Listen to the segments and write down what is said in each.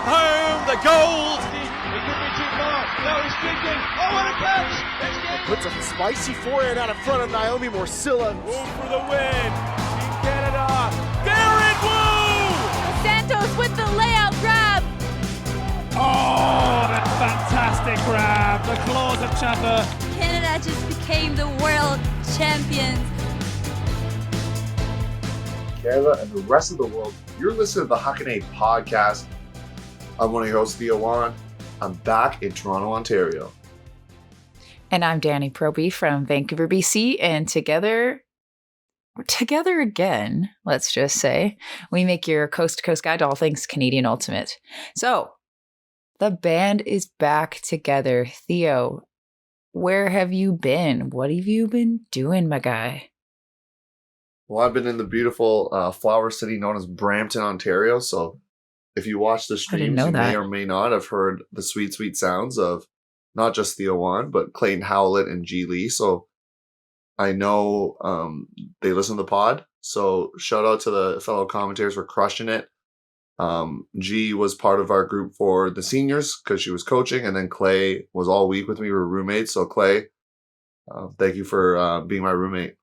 Home the gold. He could be too far. No, he's kicking. Oh, what a catch! Puts a spicy forehand out in front of Naomi Morcilla. Wu for the win. Team Canada. Garrett Wu! Santos with the layout grab. Oh, that fantastic grab. The claws of Chaffer. Canada just became the world champions. Canada and the rest of the world, you're listening to the Huckin podcast. I'm one of your hosts, Theo. I'm back in Toronto, Ontario. And I'm Danie Proby from Vancouver, BC. And together again, let's just say, we make your coast-to-coast guide to all things Canadian Ultimate. So, the band is back together. Theo, where have you been? What have you been doing, my guy? Well, I've been in the beautiful flower city known as Brampton, Ontario. So if you watch the streams, you may or may not have heard the sweet, sweet sounds of not just Theo, but Clayton Howlett and G. Lee. So I know they listen to the pod. So shout out to the fellow commentators for crushing it. G was part of our group for the seniors because she was coaching, and then Clay was all week with me. We were roommates. So Clay, thank you for being my roommate.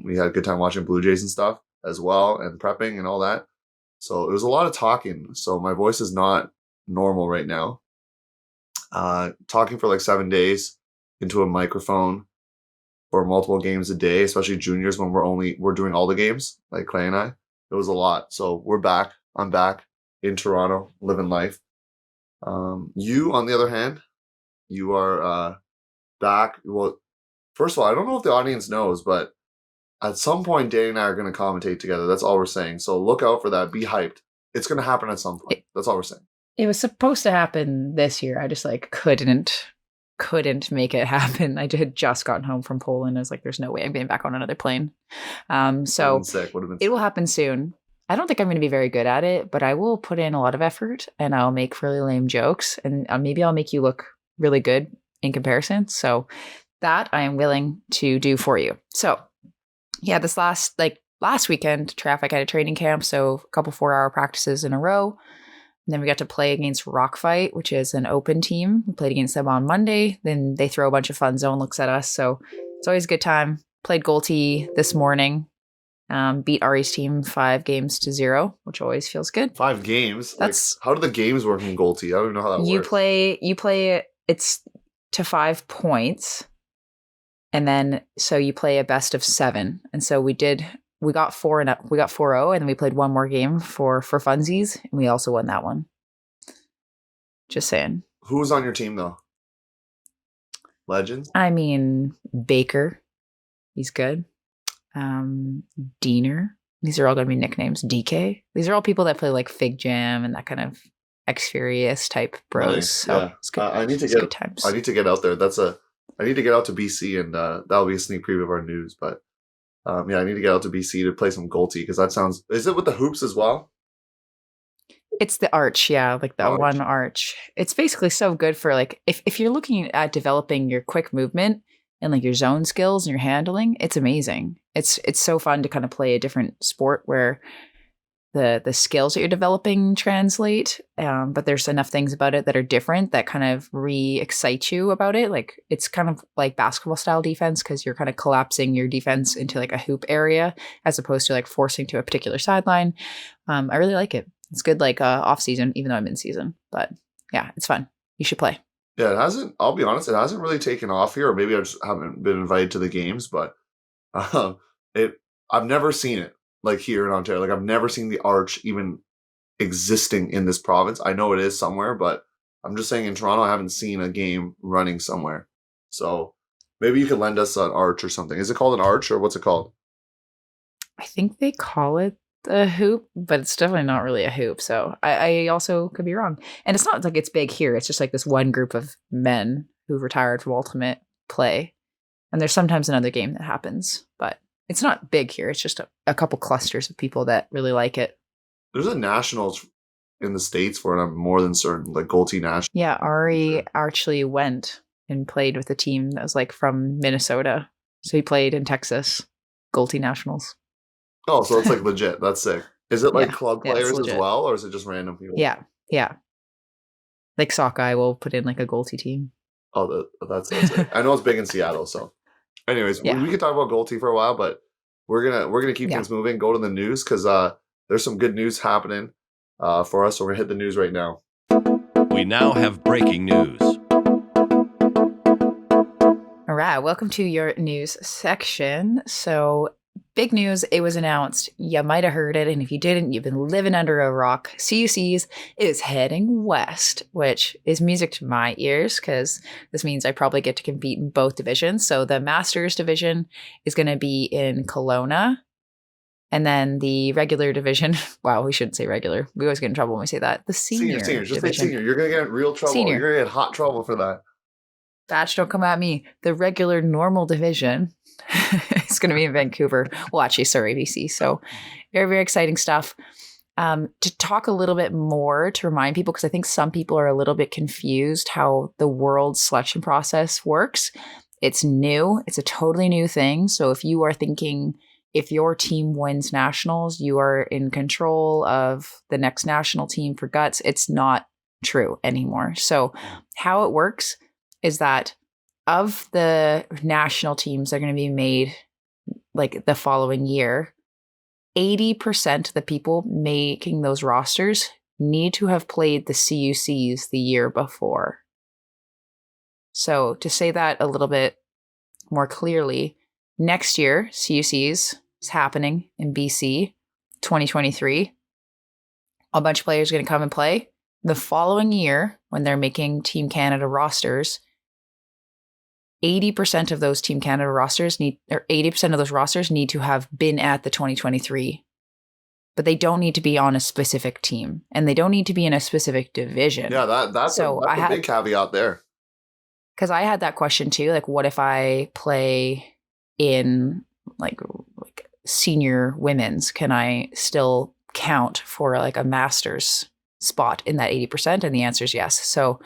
We had a good time watching Blue Jays and stuff as well, and prepping and all that. So it was a lot of talking. So my voice is not normal right now. Talking for like 7 days into a microphone for multiple games a day, especially juniors when we're doing all the games, like Clay and I. It was a lot. So we're back. I'm back in Toronto, living life. You, on the other hand, you are back. Well, first of all, I don't know if the audience knows, but at some point, Danie and I are going to commentate together. That's all we're saying. So look out for that. Be hyped. It's going to happen at some point. That's all we're saying. It was supposed to happen this year. I just couldn't make it happen. I had just gotten home from Poland. I was like, there's no way I'm getting back on another plane. So it will happen soon. I don't think I'm going to be very good at it, but I will put in a lot of effort and I'll make really lame jokes and maybe I'll make you look really good in comparison. So that I am willing to do for you. So yeah, this last weekend, traffic at a training camp. So a couple 4-hour practices in a row. And then we got to play against Rock Fight, which is an open team. We played against them on Monday. Then they throw a bunch of fun zone looks at us. So it's always a good time. Played goalty this morning. Beat Ari's team 5-0, which always feels good. 5 games? That's how do the games work in goalty? I don't even know how that works. You play it's to 5 points. And then so you play a best of 7. And so we got 4-0, and then we played one more game for funsies, and we also won that one. Just saying. Who was on your team though? Legends? I mean, Baker. He's good. Diener. These are all going to be nicknames. DK. These are all people that play like Fig Jam and that kind of X-Furious type bros. Nice. So yeah. It's good. I need to get out there. I need to get out to BC, and that'll be a sneak preview of our news. But I need to get out to BC to play some goalty because that sounds. Is it with the hoops as well? It's the arch, yeah, like the one arch. It's basically so good for like if you're looking at developing your quick movement and like your zone skills and your handling, it's amazing. It's so fun to kind of play a different sport where the skills that you're developing translate, but there's enough things about it that are different that kind of re-excite you about it. Like it's kind of like basketball style defense because you're kind of collapsing your defense into like a hoop area as opposed to like forcing to a particular sideline. I really like it. It's good like off season, even though I'm in season. But yeah, it's fun. You should play. Yeah, it hasn't. I'll be honest, it hasn't really taken off here, or maybe I just haven't been invited to the games. But I've never seen it. Like here in Ontario, like I've never seen the arch even existing in this province. I know it is somewhere, but I'm just saying in Toronto, I haven't seen a game running somewhere. So maybe you could lend us an arch or something. Is it called an arch or what's it called? I think they call it a hoop, but it's definitely not really a hoop. So I also could be wrong. And it's not like it's big here. It's just like this one group of men who've retired from Ultimate play. And there's sometimes another game that happens, but it's not big here. It's just a couple clusters of people that really like it. There's a nationals in the States for it. I'm more than certain, like goalty national. Yeah, Ari actually went and played with a team that was like from Minnesota. So he played in Texas, goalty nationals. Oh, so it's like legit. That's sick. Is it like club players as well, or is it just random people? Yeah. Yeah. Like Sockeye will put in like a goalty team. Oh, that's it. I know it's big in Seattle. So, anyways, we can talk about goalty for a while, but we're gonna keep things moving. Go to the news because there's some good news happening for us. So we're gonna hit the news right now. We now have breaking news. All right, welcome to your news section. So, big news, it was announced. You might have heard it, and if you didn't, you've been living under a rock. CUCs is heading west, which is music to my ears because this means I probably get to compete in both divisions. So, the Masters division is going to be in Kelowna. And then the regular division, wow, we shouldn't say regular. We always get in trouble when we say that. The senior Just division. say senior. You're going to get in real trouble. Senior. You're going to get hot trouble for that. Batch, don't come at me. The regular normal division is going to be in Vancouver. Well, actually, sorry, BC. So very, very exciting stuff. To talk a little bit more, to remind people, because I think some people are a little bit confused how the world selection process works. It's new. It's a totally new thing. So if you are thinking, if your team wins nationals, you are in control of the next national team for guts. It's not true anymore. So how it works is that of the national teams that are going to be made like the following year, 80% of the people making those rosters need to have played the CUCs the year before. So to say that a little bit more clearly, next year, CUCs is happening in BC, 2023. A bunch of players are going to come and play. The following year, when they're making Team Canada rosters, 80% of those Team Canada rosters 80% of those rosters need to have been at the 2023. But they don't need to be on a specific team, and they don't need to be in a specific division. Yeah, that's a big caveat there. Because I had that question too. Like, what if I play in like senior women's? Can I still count for like a master's spot in that 80%? And the answer is yes. So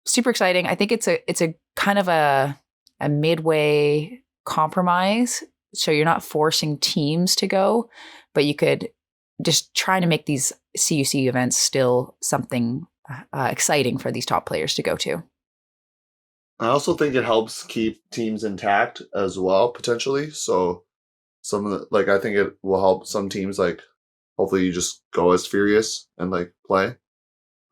super exciting. I think it's a kind of a midway compromise. So you're not forcing teams to go, but you could just try to make these CUC events still something exciting for these top players to go to. I also think it helps keep teams intact as well, potentially. So some of the, I think it will help some teams, hopefully you just go as Furious and play.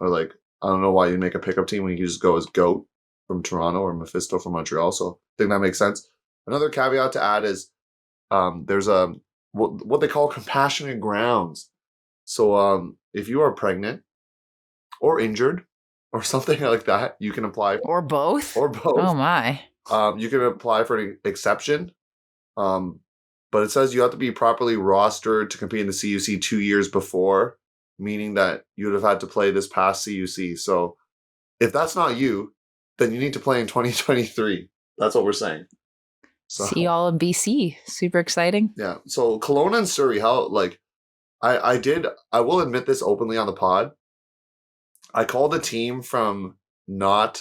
Or I don't know why you make a pickup team when you just go as Goat from Toronto or Mephisto from Montreal. So I think that makes sense. Another caveat to add is there's what they call compassionate grounds. So if you are pregnant or injured or something like that, you can apply. Or both? Or both. Oh my. You can apply for an exception. But it says you have to be properly rostered to compete in the CUC 2 years before, meaning that you would have had to play this past CUC. So if that's not you, then you need to play in 2023. That's what we're saying. So, see y'all in BC. Super exciting. Yeah. So Kelowna and Surrey, how I will admit this openly on the pod. I called a team from I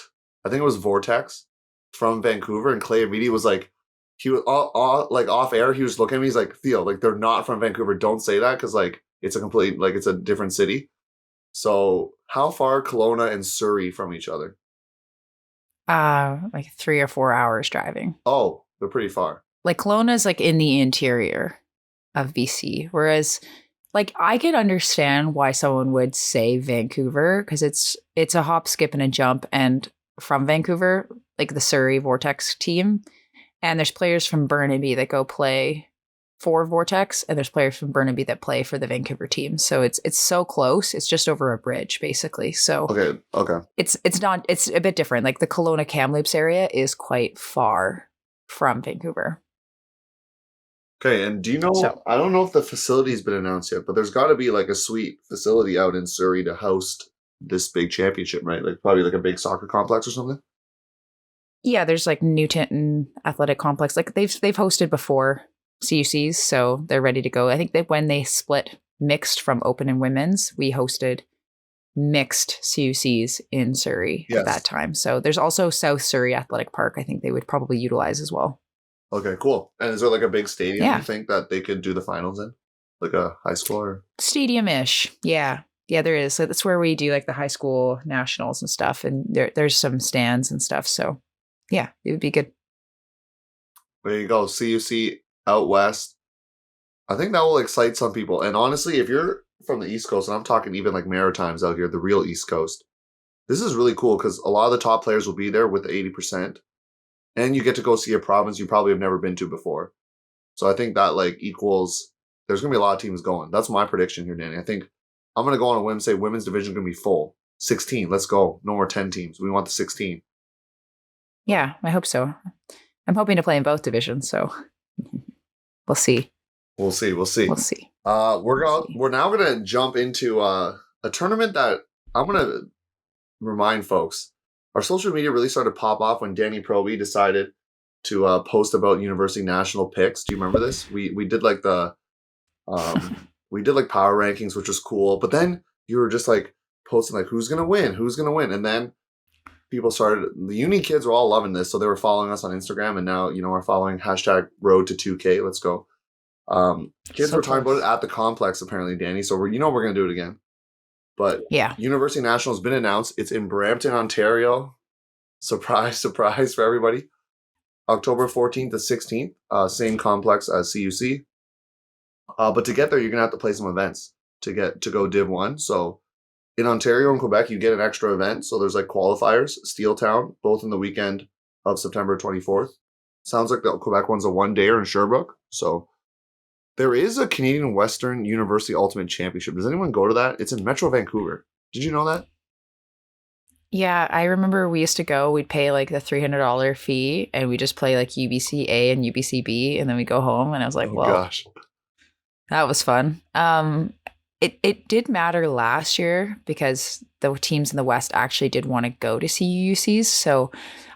think it was Vortex from Vancouver, and Clay immediately was he was off air. He was looking at me. He's like, Theo, they're not from Vancouver. Don't say that because it's a complete it's a different city. So how far Kelowna and Surrey from each other? 3 or 4 hours driving. Oh, they're pretty far. Kelowna's in the interior of BC, whereas I could understand why someone would say Vancouver because it's a hop, skip, and a jump, and from Vancouver, the Surrey Vortex team. And there's players from Burnaby that go play for Vortex, and there's players from Burnaby that play for the Vancouver team. So it's so close. It's just over a bridge, basically. So okay. It's a bit different. The Kelowna Kamloops area is quite far from Vancouver. Okay, and do you know? So, I don't know if the facility's been announced yet, but there's got to be a sweet facility out in Surrey to host this big championship, right? Probably a big soccer complex or something. Yeah, there's Newton Athletic Complex. They've hosted before CUCs, so they're ready to go. I think that when they split mixed from open and women's, we hosted mixed CUCs in Surrey at that time. So there's also South Surrey Athletic Park. I think they would probably utilize as well. Okay, cool. And is there a big stadium you think that they could do the finals in? A high school or? Stadium-ish. Yeah. Yeah, there is. So that's where we do like the high school nationals and stuff. And there's some stands and stuff. So yeah, it would be good. There you go. CUC out west. I think that will excite some people. And honestly, if you're from the East Coast, and I'm talking even like Maritimes out here, the real East Coast, this is really cool because a lot of the top players will be there with the 80%. And you get to go see a province you probably have never been to before. So I think that like equals, there's going to be a lot of teams going. That's my prediction here, Danie. I think I'm going to go on a whim, say women's division is going to be full. 16, let's go. No more 10 teams. We want the 16. Yeah, I hope so. I'm hoping to play in both divisions, so we'll see. We'll see. We'll see. We're now going to jump into a tournament that I'm going to remind folks. Our social media really started to pop off when Danie Proby decided to post about university national picks. Do you remember this? We did like the we did like power rankings, which was cool. But then you were just like posting like who's gonna win, and then people started. The uni kids were all loving this, so they were following us on Instagram, and now we're following #Road to 2K. Let's go. Kids were talking about it at the complex apparently, Danie. So we're gonna do it again. But yeah, University National has been announced. It's in Brampton, Ontario. Surprise, surprise for everybody. October 14th to 16th, same complex as CUC. But to get there, you're going to have to play some events to go Div 1. So in Ontario and Quebec, you get an extra event. So there's like qualifiers, Steeltown, both in the weekend of September 24th. Sounds like the Quebec one's a one-dayer in Sherbrooke. So there is a Canadian Western University Ultimate Championship. Does anyone go to that? It's in Metro Vancouver. Did you know that? Yeah, I remember we used to go, we'd pay like the $300 fee and we just play like UBC A and UBC B and then we go home and I was like, gosh, that was fun. It did matter last year because the teams in the West actually did want to go to CUCs. So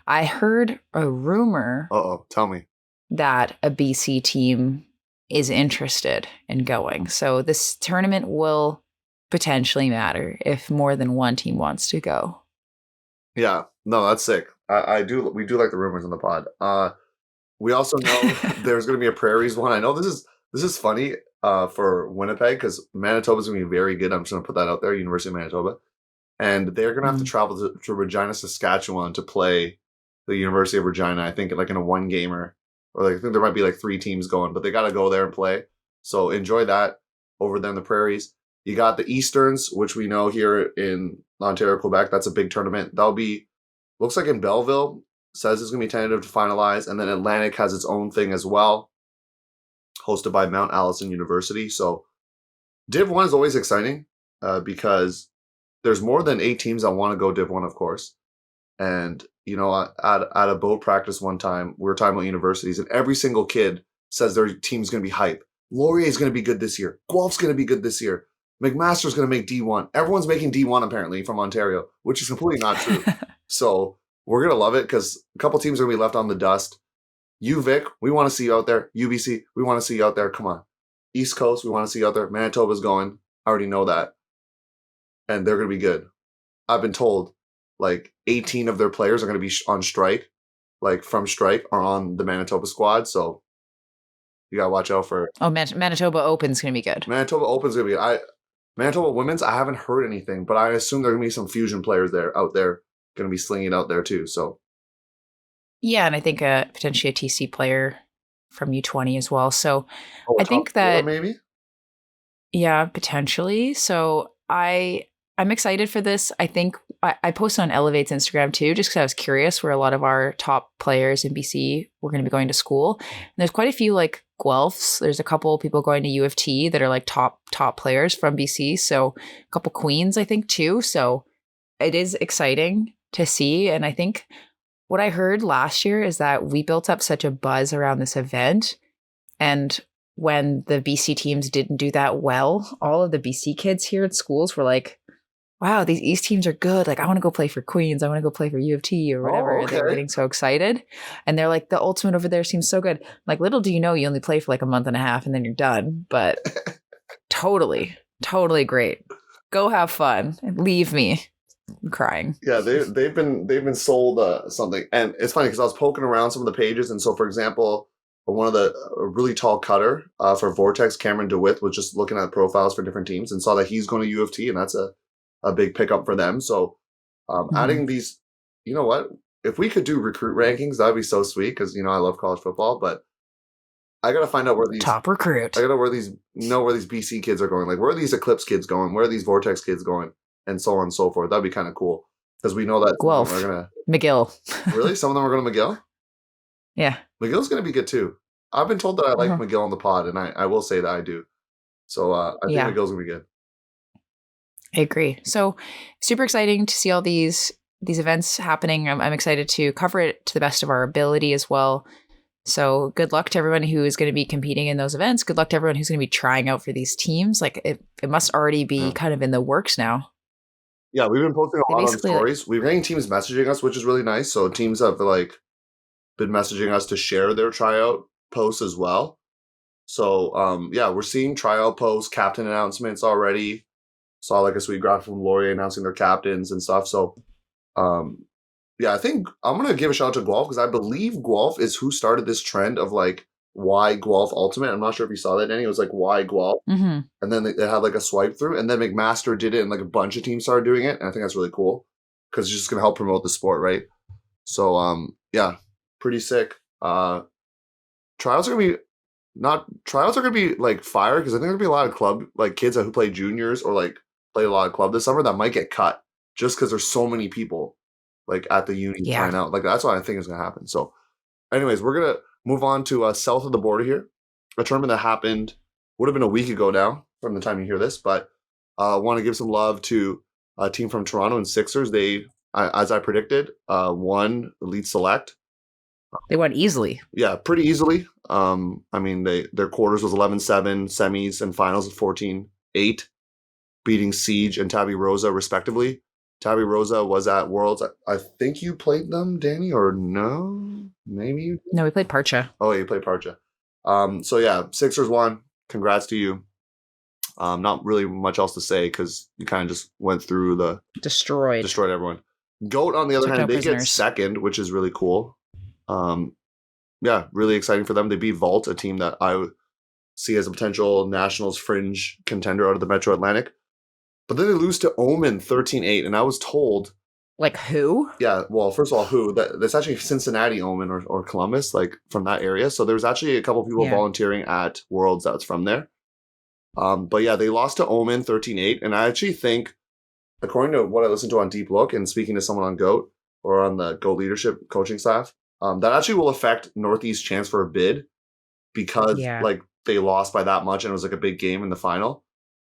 I heard a rumor. Tell me. That a BC team is interested in going. So this tournament will potentially matter if more than one team wants to go. Yeah, no, that's sick. We do like the rumors in the pod. We also know there's going to be a Prairies one. I know this is funny for Winnipeg because Manitoba's going to be very good. I'm just going to put that out there, University of Manitoba. And they're going to have to travel to Regina, Saskatchewan to play the University of Regina, I think like in a one-gamer. Or like, I think there might be like 3 teams going, but they got to go there and play. So enjoy that over there in the Prairies. You got the Easterns, which we know here in Ontario, Quebec. That's a big tournament. That'll be, looks like in Belleville, says it's going to be tentative to finalize. And then Atlantic has its own thing as well, hosted by Mount Allison University. So Div 1 is always exciting because there's more than 8 teams that want to go Div 1, of course. And, at a boat practice one time, we were talking about universities, and every single kid says their team's going to be hype. Laurier's going to be good this year. Guelph's going to be good this year. McMaster's going to make D1. Everyone's making D1 apparently from Ontario, which is completely not true. So we're going to love it because a couple teams are going to be left on the dust. UVic, we want to see you out there. UBC, we want to see you out there. Come on. East Coast, we want to see you out there. Manitoba's going. I already know that. And they're going to be good. I've been told like 18 of their players are going to be on strike, like from strike, are on the Manitoba squad. So you got to watch out for it. Oh, Manitoba Open's going to be good. Manitoba Open's going to be good. Manitoba Women's, I haven't heard anything, but I assume there are going to be some fusion players out there going to be slinging it out there too. So yeah, and I think potentially a TC player from U20 as well. So I think that maybe. Yeah, potentially. So I'm excited for this. I think I posted on Elevate's Instagram too, just because I was curious where a lot of our top players in BC were going to be going to school. And there's quite a few like Guelphs. There's a couple people going to U of T that are like top players from BC. So a couple Queens, I think too. So it is exciting to see. And I think what I heard last year is that we built up such a buzz around this event. And when the BC teams didn't do that well, all of the BC kids here at schools were like, wow, these East teams are good. Like, I want to go play for Queens. I want to go play for U of T or whatever. Oh, okay. They're getting so excited. And they're like, the ultimate over there seems so good. Like, little do you know, you only play for like a month and a half and then you're done. But totally great. Go have fun. Leave me. I'm crying. Yeah, they've been sold something. And it's funny because I was poking around some of the pages. And so, for example, one of the a really tall cutter for Vortex, Cameron DeWitt, was just looking at profiles for different teams and saw that he's going to U of T, and that's a big pickup for them. So adding these, you know what? If we could do recruit rankings, that'd be so sweet because, you know, I love college football, but I got to find out where these top recruit. I got to where these BC kids are going. Like, where are these Eclipse kids going? Where are these Vortex kids going? And so on and so forth. That'd be kind of cool because we know that Guelph, are gonna McGill. Really, some of them are going to McGill. Yeah, McGill's going to be good too. I've been told that I like McGill on the pod, and I will say that I do. So I think McGill's going to be good. I agree. So super exciting to see all these events happening. I'm excited to cover it to the best of our ability as well. So good luck to everyone who is going to be competing in those events. Good luck to everyone who's going to be trying out for these teams. Like it must already be kind of in the works now. Yeah, we've been posting a lot on stories. We're getting teams messaging us, which is really nice. So teams have been messaging us to share their tryout posts as well. So we're seeing tryout posts, captain announcements already. Saw like a sweet graphic from Laurier announcing their captains and stuff. So I think I'm going to give a shout out to Guelph because I believe Guelph is who started this trend of like why Guelph Ultimate. I'm not sure if you saw that, Danie. It was like why Guelph. Mm-hmm. And then they had like a swipe through, and then McMaster did it, and like a bunch of teams started doing it. And I think that's really cool because it's just going to help promote the sport, right? So, pretty sick. Trials are going to be like fire because I think there's going to be a lot of club, like kids who play juniors or like play a lot of club this summer that might get cut just because there's so many people like at the uni trying out. Like that's what I think is going to happen. So anyways, we're going to move on to south of the border here. A tournament that happened would have been a week ago now from the time you hear this, but I want to give some love to a team from Toronto and Sixers. They, as I predicted, won Elite Select. They won easily. Yeah, pretty easily. I mean, their quarters was 11-7, semis and finals of 14-8, beating Siege and Tabby Rosa respectively. Tabby Rosa was at Worlds. I think you played them, Danie, or no? Maybe? No, we played Parcha. Oh, yeah, you played Parcha. Sixers won. Congrats to you. Not really much else to say because you kind of just went through the... Destroyed everyone. GOAT, on the other hand, they get second, which is really cool. Really exciting for them. They beat Vault, a team that I see as a potential Nationals fringe contender out of the Metro Atlantic. But then they lose to Omen 13-8, and I was told... Like who? Yeah, well, first of all, who? That's actually Cincinnati Omen or Columbus, like from that area. So there's actually a couple people volunteering at Worlds that's from there. They lost to Omen 13-8, and I actually think, according to what I listened to on Deep Look and speaking to someone on GOAT or on the GOAT leadership coaching staff, that actually will affect Northeast's chance for a bid because they lost by that much and it was like a big game in the final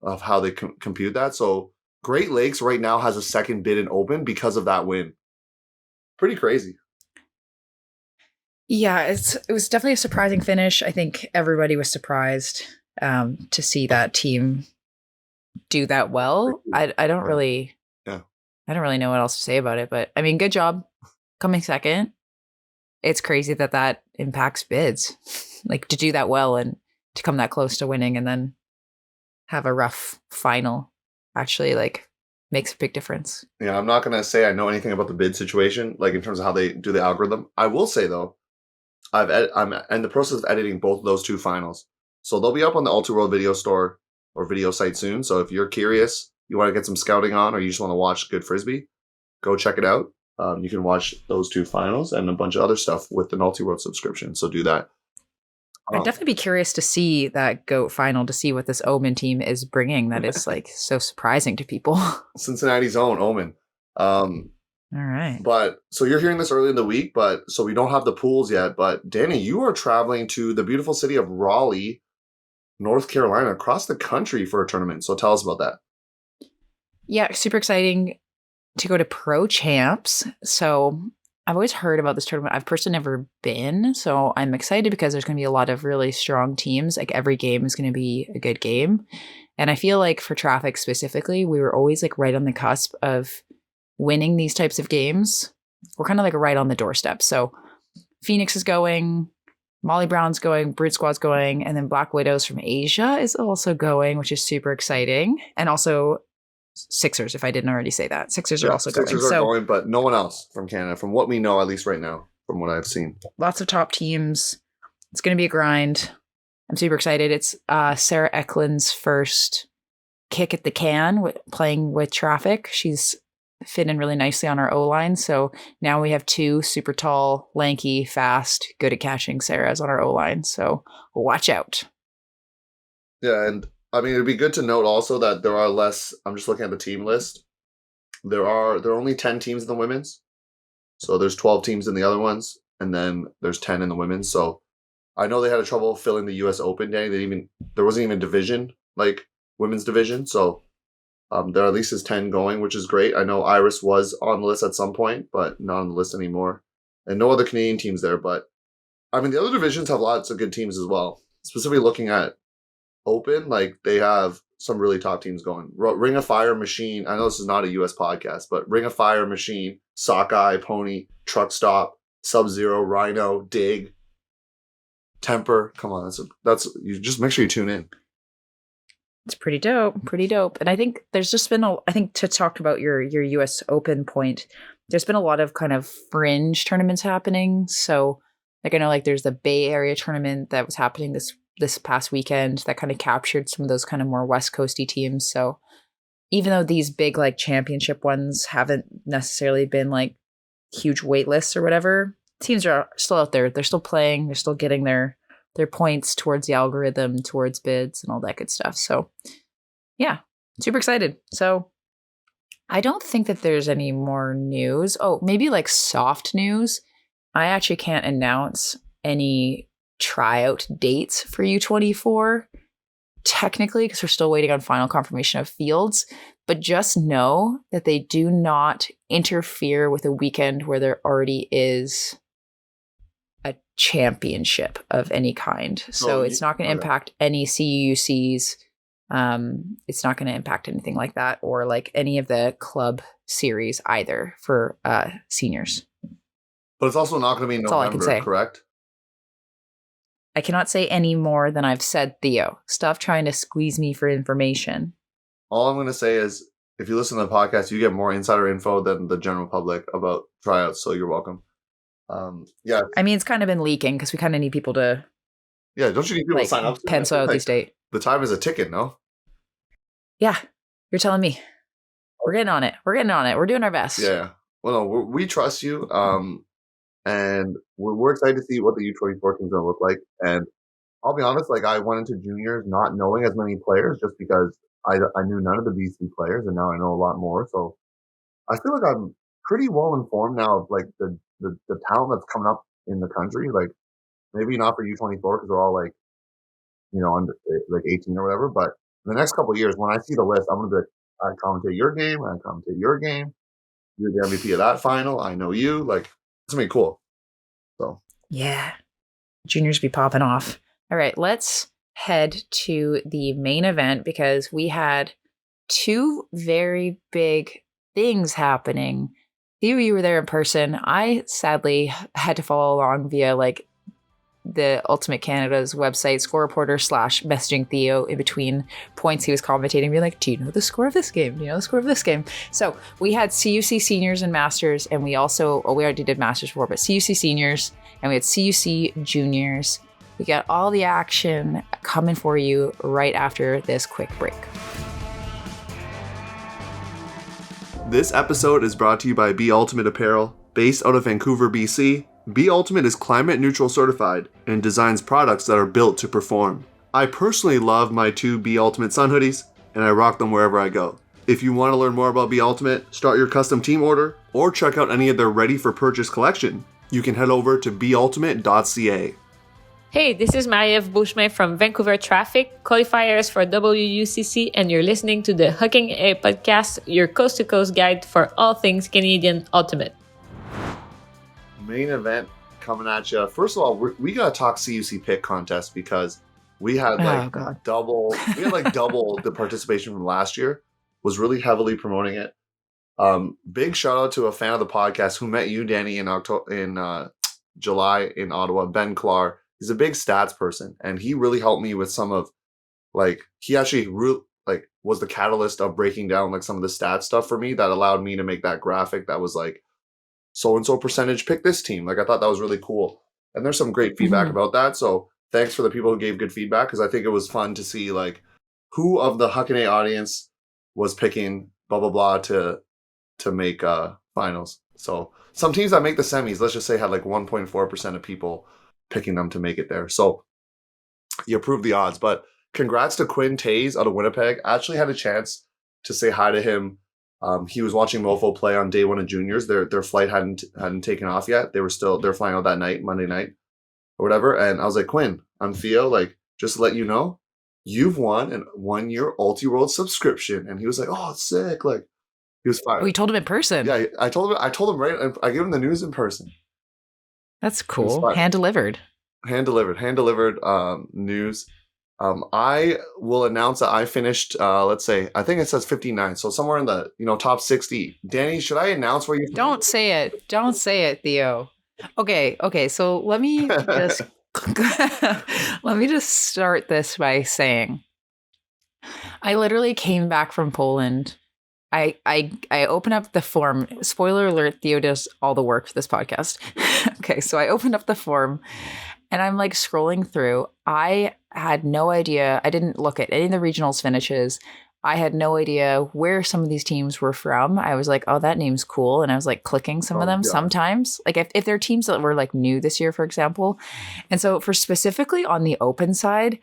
of how they compute that. So Great Lakes right now has a second bid in Open because of that win. Pretty crazy. Yeah, it was definitely a surprising finish. I think everybody was surprised to see that team do that well. I don't really know what else to say about it, but I mean, good job coming second. It's crazy that impacts bids, like to do that well and to come that close to winning and then have a rough final actually like makes a big difference. Yeah, I'm not going to say I know anything about the bid situation, like in terms of how they do the algorithm. I will say though, I'm in the process of editing both of those two finals. So they'll be up on the Ultra World video store or video site soon. So if you're curious, you want to get some scouting on, or you just want to watch good Frisbee, go check it out. You can watch those two finals and a bunch of other stuff with the Multi-World subscription. So do that. I'd definitely be curious to see that GOAT final, to see what this Omen team is bringing that is like so surprising to people. Cincinnati's own Omen. All right. But so you're hearing this early in the week, but so we don't have the pools yet. But Danie, you are traveling to the beautiful city of Raleigh, North Carolina, across the country for a tournament. So tell us about that. Yeah, super exciting to go to Pro Champs. So I've always heard about this tournament. I've personally never been, so I'm excited because there's going to be a lot of really strong teams. Like every game is going to be a good game. And I feel like for Traffic specifically, we were always like right on the cusp of winning these types of games. We're kind of like right on the doorstep. So Phoenix is going, Molly Brown's going, Brood Squad's going, and then Black Widows from Asia is also going, which is super exciting. And also Sixers, if I didn't already say that. Sixers are also going. Sixers are going, but no one else from Canada, from what we know, at least right now, from what I've seen. Lots of top teams. It's going to be a grind. I'm super excited. It's Sarah Eklund's first kick at the can playing with traffic. She's fit in really nicely on our O-line. So now we have 2 super tall, lanky, fast, good at catching Sarahs on our O-line. So watch out. Yeah, and I mean, it'd be good to note also that there are less. I'm just looking at the team list. There are only 10 teams in the women's. So there's 12 teams in the other ones, and then there's 10 in the women's. So I know they had trouble filling the U.S. Open day. There wasn't even division, like women's division. So there at least is 10 going, which is great. I know Iris was on the list at some point, but not on the list anymore. And no other Canadian teams there. But I mean, the other divisions have lots of good teams as well. Specifically looking at Open, like they have some really top teams going. Ring of Fire Machine. I know this is not a U.S. podcast, but Ring of Fire Machine, Sockeye, Pony, Truck Stop, Sub-Zero, Rhino, Dig, Temper. Come on, that's you. Just make sure you tune in. It's pretty dope. And I think there's just been I think to talk about your US Open point, there's been a lot of kind of fringe tournaments happening. So like I know like there's the Bay Area tournament that was happening this past weekend that kind of captured some of those kind of more West Coasty teams. So even though these big like championship ones haven't necessarily been like huge wait lists or whatever, teams are still out there. They're still playing. They're still getting their points towards the algorithm, towards bids and all that good stuff. So yeah, super excited. So I don't think that there's any more news. Oh, maybe like soft news. I actually can't announce any tryout dates for U24 technically because we're still waiting on final confirmation of fields, but just know that they do not interfere with a weekend where there already is a championship of any kind. So it's not going to impact any CUCs. It's not going to impact anything like that or like any of the club series either for seniors. But it's also not going to be in November, all I can say. Correct? I cannot say any more than I've said, Theo. Stop trying to squeeze me for information. All I'm going to say is if you listen to the podcast, you get more insider info than the general public about tryouts, so you're welcome. Yeah. I mean, it's kind of been leaking because we kind of need people to... Yeah, don't you need people to sign up? Pencil out these dates. The time is a ticket, no? Yeah, you're telling me. We're getting on it. We're doing our best. Yeah. Well, no, we trust you. And we're excited to see what the U24 team is going to look like. And I'll be honest, like I went into juniors not knowing as many players just because I knew none of the BC players, and now I know a lot more. So I feel like I'm pretty well informed now of like the talent that's coming up in the country. Like maybe not for U24 because we're all like, under like 18 or whatever. But in the next couple of years, when I see the list, I'm going to be like, I commentate your game, I commentate your game. You're the MVP of that final. I know you. Like, it's going to be cool. So yeah, juniors be popping off. All right, let's head to the main event because we had 2 very big things happening. Theo, you were there in person. I sadly had to follow along via like the Ultimate Canada's website, score reporter / messaging Theo in between points he was commentating, being like, do you know the score of this game? Do you know the score of this game? So we had CUC Seniors and Masters, and we also, we already did Masters before, but CUC Seniors, and we had CUC Juniors. We got all the action coming for you right after this quick break. This episode is brought to you by Be Ultimate Apparel. Based out of Vancouver, BC, Be Ultimate is climate neutral certified and designs products that are built to perform. I personally love my 2 Be Ultimate Sun hoodies, and I rock them wherever I go. If you want to learn more about Be Ultimate, start your custom team order, or check out any of their ready for purchase collection, you can head over to beultimate.ca. Hey, this is Marie-Ève Beauchemin from Vancouver Traffic, qualifiers for WUCC, and you're listening to the Huckin A podcast, your coast-to-coast guide for all things Canadian Ultimate. Main event coming at you. First of all, we got to talk CUC Pick contest because we had double the participation from last year. Was really heavily promoting it. Big shout out to a fan of the podcast who met you, Danie, in July in Ottawa, Ben Clark. He's a big stats person, and he really helped me with some of, he actually was the catalyst of breaking down some of the stats stuff for me that allowed me to make that graphic that was so-and-so percentage pick this team. I thought that was really cool. And there's some great feedback about that. So thanks for the people who gave good feedback, because I think it was fun to see like who of the Huckin audience was picking blah blah blah to make finals. So some teams that make the semis, let's just say, had like 1.4% of people picking them to make it there. So you approved the odds. But congrats to Quinn Tays out of Winnipeg. I actually had a chance to say hi to him. He was watching Mofo play on day one of juniors. Their flight hadn't taken off yet. They're flying out that night, Monday night or whatever. And I was like, Quinn, I'm Theo. Like, just to let you know, you've won an 1-year Ulti-World subscription. And he was like, oh, it's sick. Like, he was fine. Oh, you told him in person. Yeah, I told him right. I gave him the news in person. That's cool. Hand delivered news. I will announce that I finished, let's say, I think it says 59. So somewhere in the, top 60. Danie, should I announce where you... Don't say it, Theo. Okay. So let me just, let me just start this by saying, I literally came back from Poland. I open up the form. Spoiler alert, Theo does all the work for this podcast. Okay, so I opened up the form and I'm like scrolling through. I had no idea. I didn't look at any of the regionals finishes. I had no idea where some of these teams were from. I was like, oh, that name's cool. And I was like clicking some of them sometimes. Like if they're teams that were like new this year, for example. And so for specifically on the open side,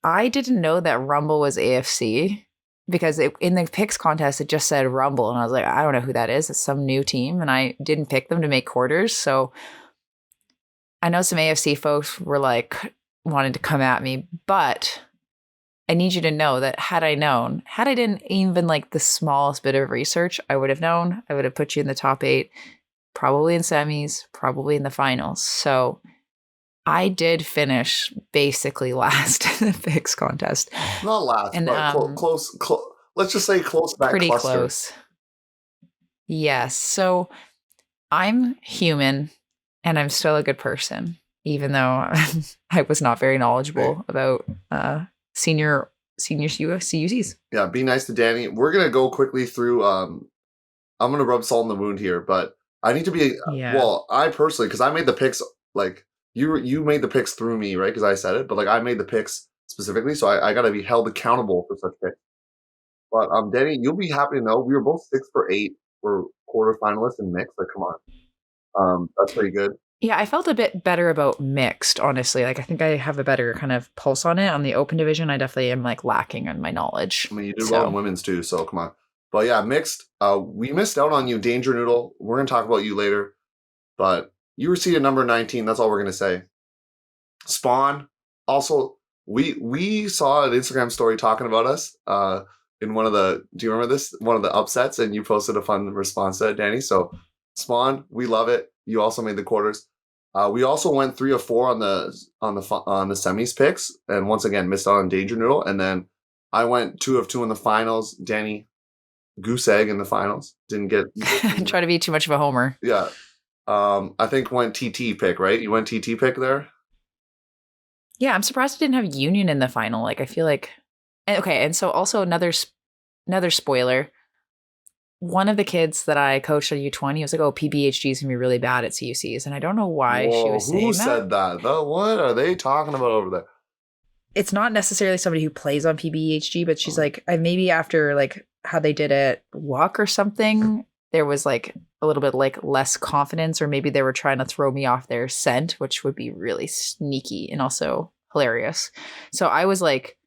I didn't know that Rumble was AFC. Because in the picks contest, it just said Rumble. And I was like, I don't know who that is. It's some new team. And I didn't pick them to make quarters. So I know some AFC folks were like, wanted to come at me. But I need you to know that had I didn't even like the smallest bit of research, I would have known. I would have put you in the top 8, probably in semis, probably in the finals. So I did finish basically last in the picks contest. Not last, and, but close. Let's just say close to that pretty cluster. Close. Yes. So I'm human and I'm still a good person, even though I was not very knowledgeable about senior CUCs. Yeah, be nice to Danie. We're going to go quickly through. I'm going to rub salt in the wound here, but I need to be, well, I personally, because I made the picks like, You made the picks through me, right? Because I said it, but like I made the picks specifically, so I got to be held accountable for such picks. But Danie, you'll be happy to know we were both 6 for 8 for quarterfinalists in mixed. Like, come on, that's pretty good. Yeah, I felt a bit better about mixed, honestly. Like, I think I have a better kind of pulse on it. On the open division, I definitely am like lacking on my knowledge. I mean, you did well in women's too, so come on. But yeah, mixed. We missed out on you, Danger Noodle. We're gonna talk about you later, but. You were seated number 19. That's all we're going to say. Spawn. Also, we saw an Instagram story talking about us in one of the, do you remember this? One of the upsets, and you posted a fun response to that, Danie. So, Spawn, we love it. You also made the quarters. We also went 3 of 4 on the semis picks, and once again missed out on Danger Noodle. And then I went 2 of 2 in the finals. Danie, goose egg in the finals. Didn't get. Try to be too much of a homer. Yeah. I think went TT pick, right? You went TT pick there? Yeah, I'm surprised I didn't have Union in the final. Like, I feel like... Okay, and so also another spoiler. One of the kids that I coached at U20 was like, oh, PBHG is going to be really bad at CUCs. And I don't know why she was saying that. Who said that? What are they talking about over there? It's not necessarily somebody who plays on PBHG, but she's like, maybe after like how they did at WUC or something... there was like a little bit like less confidence, or maybe they were trying to throw me off their scent, which would be really sneaky and also hilarious. So I was like,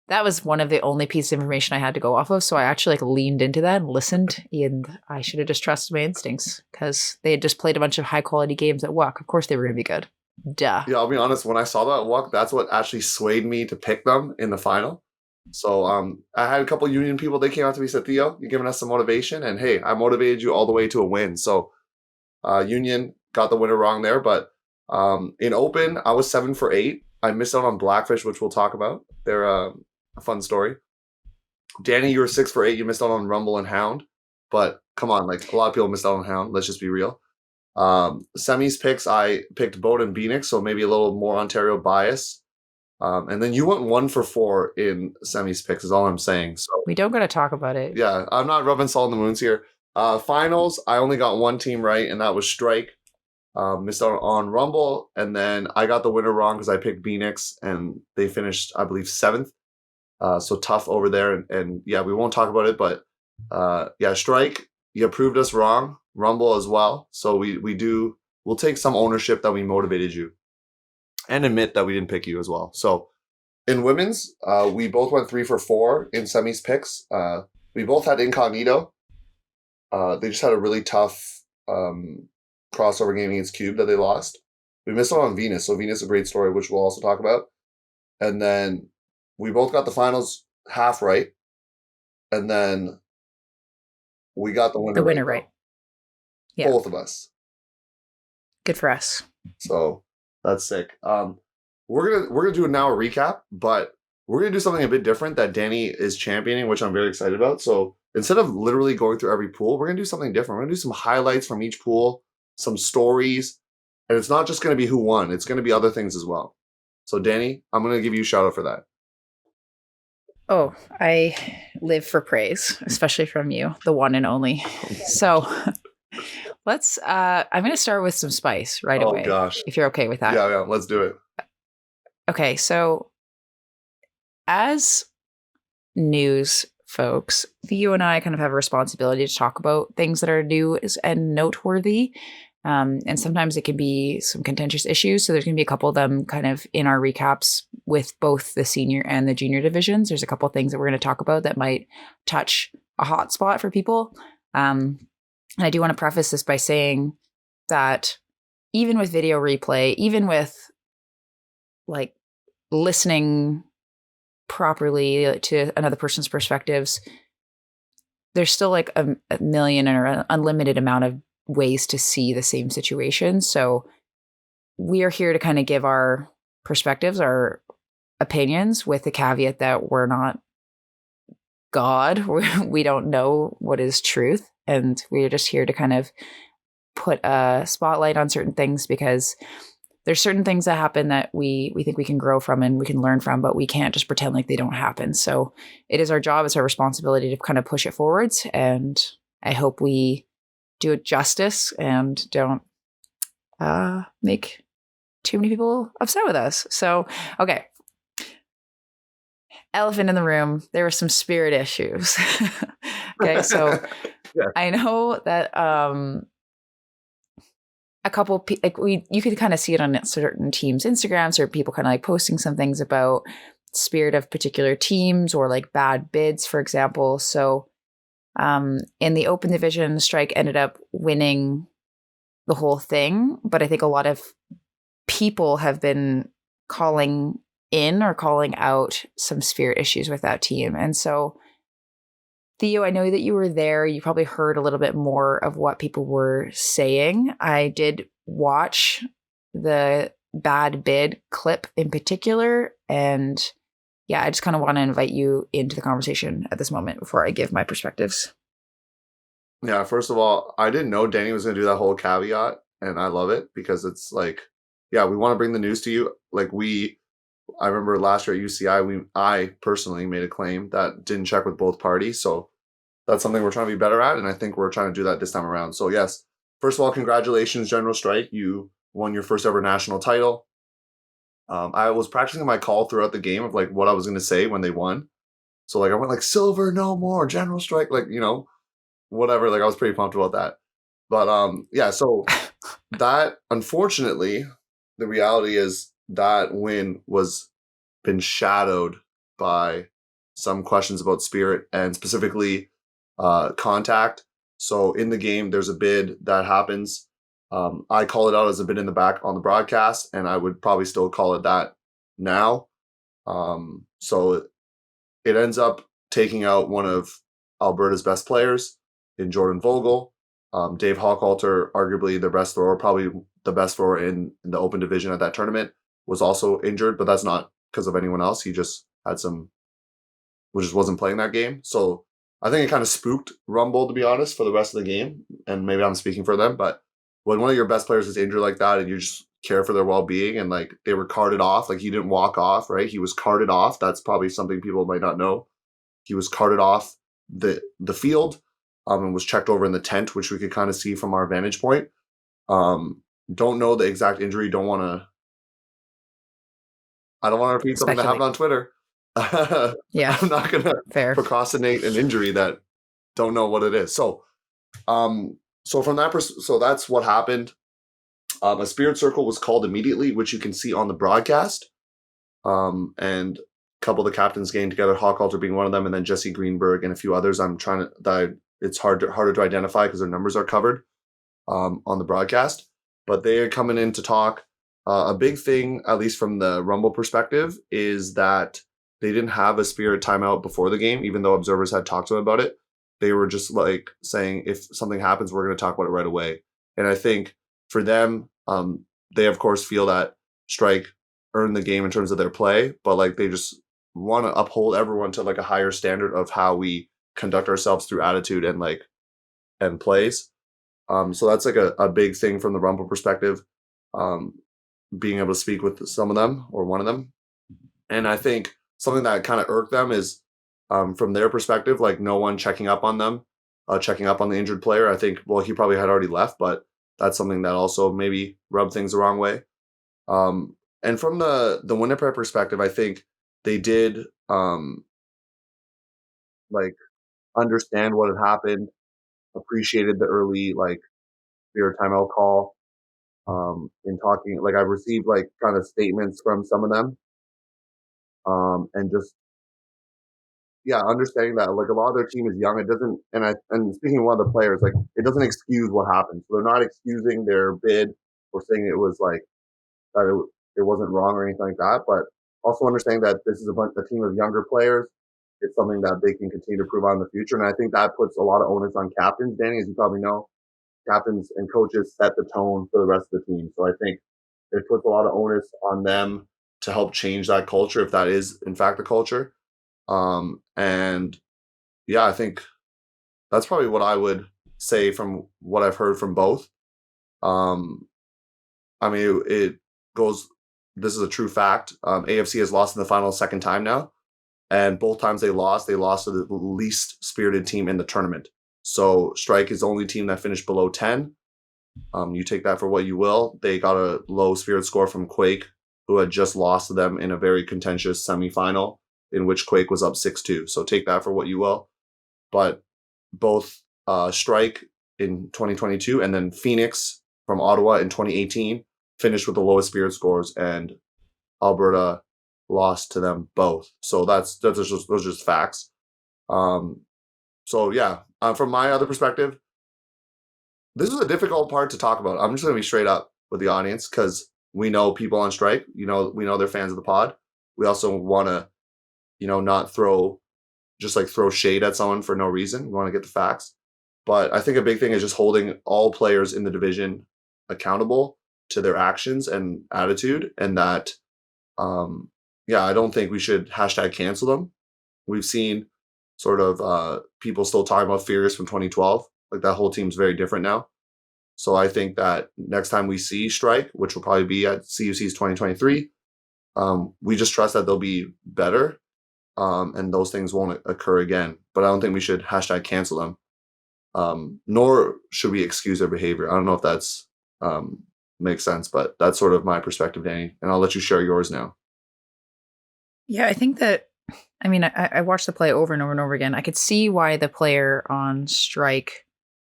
that was one of the only pieces of information I had to go off of. So I actually like leaned into that and listened, and I should have just trusted my instincts because they had just played a bunch of high quality games at WUC. Of course they were going to be good. Duh. Yeah, I'll be honest. When I saw that at WUC, that's what actually swayed me to pick them in the final. So I had a couple Union people, they came out to me and said, Theo, you're giving us some motivation. And hey, I motivated you all the way to a win. So Union got the winner wrong there. But in open, I was 7 for 8. I missed out on Blackfish, which we'll talk about. They're a fun story. Danie, you were 6 for 8. You missed out on Rumble and Hound. But come on, like a lot of people missed out on Hound. Let's just be real. Semis picks, I picked Bode and Phoenix, so maybe a little more Ontario bias. And then you went 1 for 4 in semis picks is all I'm saying. So we don't got to talk about it. Yeah, I'm not rubbing salt in the wounds here. Finals, I only got one team right, and that was Strike. missed out on Rumble, and then I got the winner wrong because I picked Phoenix, and they finished, I believe, 7th. So tough over there, and yeah, we won't talk about it, but yeah, Strike, you proved us wrong. Rumble as well. So we'll take some ownership that we motivated you, and admit that we didn't pick you as well. So in women's, we both went 3 for 4 in semis picks. We both had Incognito. They just had a really tough crossover game against Cube that they lost. We missed out on Venus, so Venus is a great story, which we'll also talk about. And then we both got the finals half right, and then we got the winner. The winner right. Yeah. Both of us. Good for us. So that's sick. We're gonna do now a recap, but we're gonna do something a bit different that Danie is championing, which I'm very excited about. So instead of literally going through every pool, we're gonna do something different. We're gonna do some highlights from each pool, some stories, and it's not just gonna be who won. It's gonna be other things as well. So Danie, I'm gonna give you a shout out for that. Oh, I live for praise, especially from you, the one and only. So let's I'm going to start with some spice right away. Oh gosh. If you're okay with that. Yeah, let's do it. Okay, so as news folks, Theo and I kind of have a responsibility to talk about things that are new and noteworthy. And sometimes it can be some contentious issues. So there's going to be a couple of them kind of in our recaps with both the senior and the junior divisions. There's a couple of things that we're going to talk about that might touch a hot spot for people. And I do want to preface this by saying that even with video replay, even with like listening properly to another person's perspectives, there's still like a million or an unlimited amount of ways to see the same situation. So we are here to kind of give our perspectives, our opinions, with the caveat that we're not God. We don't know what is truth. And we're just here to kind of put a spotlight on certain things, because there's certain things that happen that we think we can grow from and we can learn from, but we can't just pretend like they don't happen. So it is our job, it's our responsibility to kind of push it forwards. And I hope we do it justice and don't make too many people upset with us. So, okay. Elephant in the room. There were some spirit issues. Okay, so yeah. I know that a couple you could kind of see it on certain teams' Instagrams, or people kind of like posting some things about spirit of particular teams or like bad bids, for example. So in the open division, Strike ended up winning the whole thing, but I think a lot of people have been calling in or calling out some spirit issues with that team. And so, Theo, I know that you were there. You probably heard a little bit more of what people were saying. I did watch the bad bid clip in particular, and yeah, I just kind of want to invite you into the conversation at this moment before I give my perspectives. Yeah, first of all, I didn't know Danie was going to do that whole caveat, and I love it because it's like, yeah, we want to bring the news to you. Like I remember last year at UCI, I personally made a claim that didn't check with both parties. So that's something we're trying to be better at, and I think we're trying to do that this time around. So yes, first of all, congratulations, General Strike. You won your first ever national title. I was practicing my call throughout the game of like what I was going to say when they won. So like I went like silver, no more, General Strike, like, you know, whatever. Like I was pretty pumped about that. But yeah, so that, unfortunately, the reality is that win was been shadowed by some questions about spirit and specifically contact. So in the game, there's a bid that happens. I call it out as a bid in the back on the broadcast, and I would probably still call it that now. So it ends up taking out one of Alberta's best players in Jordan Vogel. Dave Hochhalter, arguably their best thrower, probably the best thrower in the open division at that tournament, was also injured, but that's not because of anyone else. He just had just wasn't playing that game. So I think it kind of spooked Rumble, to be honest, for the rest of the game. And maybe I'm speaking for them, but when one of your best players is injured like that and you just care for their well-being, and like they were carted off, like he didn't walk off, right? He was carted off. That's probably something people might not know. He was carted off the field and was checked over in the tent, which we could kind of see from our vantage point. don't know the exact injury. I don't want to repeat something that happened on Twitter. Yeah. I'm not going to procrastinate an injury that don't know what it is. So, from that so that's what happened. A spirit circle was called immediately, which you can see on the broadcast. And a couple of the captains getting together, Hawkalter being one of them, and then Jesse Greenberg and a few others. It's harder to identify because their numbers are covered on the broadcast. But they are coming in to talk. A big thing, at least from the Rumble perspective, is that they didn't have a spirit timeout before the game, even though observers had talked to them about it. They were just like saying, if something happens, we're going to talk about it right away. And I think for them, they of course feel that Strike earned the game in terms of their play, but like they just want to uphold everyone to like a higher standard of how we conduct ourselves through attitude and plays. So that's like a big thing from the Rumble perspective, being able to speak with some of them or one of them. And I think something that kind of irked them is from their perspective, like no one checking up on them, checking up on the injured player. I think, well, he probably had already left, but that's something that also maybe rubbed things the wrong way. And from the Winnipeg perspective, I think they did like understand what had happened, appreciated the early like spirit timeout call. In talking, like I've received like kind of statements from some of them, and just understanding that like a lot of their team is young. It doesn't, and speaking of one of the players, like it doesn't excuse what happened. So they're not excusing their bid or saying it was like that it wasn't wrong or anything like that, but also understanding that this is a team of younger players. It's something that they can continue to prove on in the future. And I think that puts a lot of onus on captains, Danie, as you probably know. Captains and coaches set the tone for the rest of the team. So I think it puts a lot of onus on them to help change that culture, if that is in fact the culture. And yeah, I think that's probably what I would say from what I've heard from both. I mean, it goes, this is a true fact. AFC has lost in the final second time now. And both times they lost to the least spirited team in the tournament. So Strike is the only team that finished below 10. You take that for what you will. They got a low spirit score from Quake, who had just lost to them in a very contentious semifinal in which Quake was up 6-2. So take that for what you will. But both Strike in 2022 and then Phoenix from Ottawa in 2018 finished with the lowest spirit scores, and Alberta lost to them both. So those are just facts. So yeah, from my other perspective, this is a difficult part to talk about. I'm just going to be straight up with the audience because we know people on strike. We know they're fans of the pod. We also want to, not throw shade at someone for no reason. We want to get the facts. But I think a big thing is just holding all players in the division accountable to their actions and attitude, and that, I don't think we should #cancel them. We've seen sort of people still talking about Furious from 2012. Like that whole team's very different now. So I think that next time we see Strike, which will probably be at CUC's 2023, we just trust that they'll be better, and those things won't occur again. But I don't think we should #cancel them, nor should we excuse their behavior. I don't know if that's makes sense, but that's sort of my perspective, Danie, and I'll let you share yours now. Yeah, I think that, I watched the play over and over and over again. I could see why the player on strike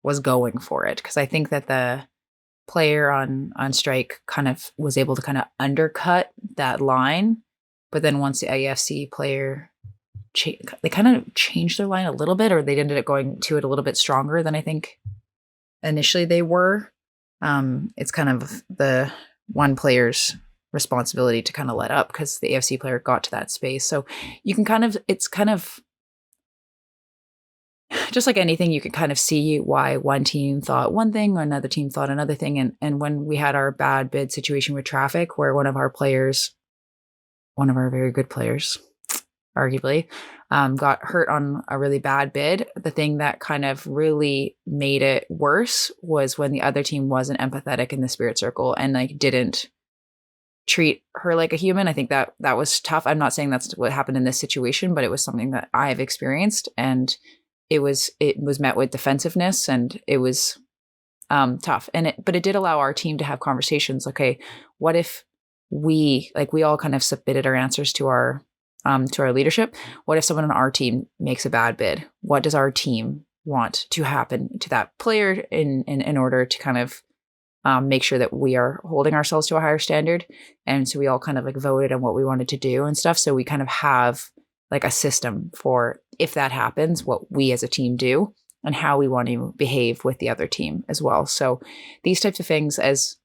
was going for it, because I think that the player on strike kind of was able to kind of undercut that line. But then once the AFC player, they kind of changed their line a little bit, or they ended up going to it a little bit stronger than I think initially they were. It's kind of the one player's responsibility to kind of let up, because the AFC player got to that space. So you can it's kind of just like anything, you can kind of see why one team thought one thing or another team thought another thing. And when we had our bad bid situation with Traffic, where one of our very good players, arguably, got hurt on a really bad bid, the thing that kind of really made it worse was when the other team wasn't empathetic in the spirit circle and like didn't treat her like a human. I think that was tough. I'm not saying that's what happened in this situation, but it was something that I've experienced, and it was met with defensiveness, and it was tough. But it did allow our team to have conversations. Okay, what if we all kind of submitted our answers to our leadership? What if someone on our team makes a bad bid? What does our team want to happen to that player in order to kind of make sure that we are holding ourselves to a higher standard? And so we all kind of like voted on what we wanted to do and stuff. So we kind of have like a system for if that happens, what we as a team do and how we want to behave with the other team as well. So these types of things, as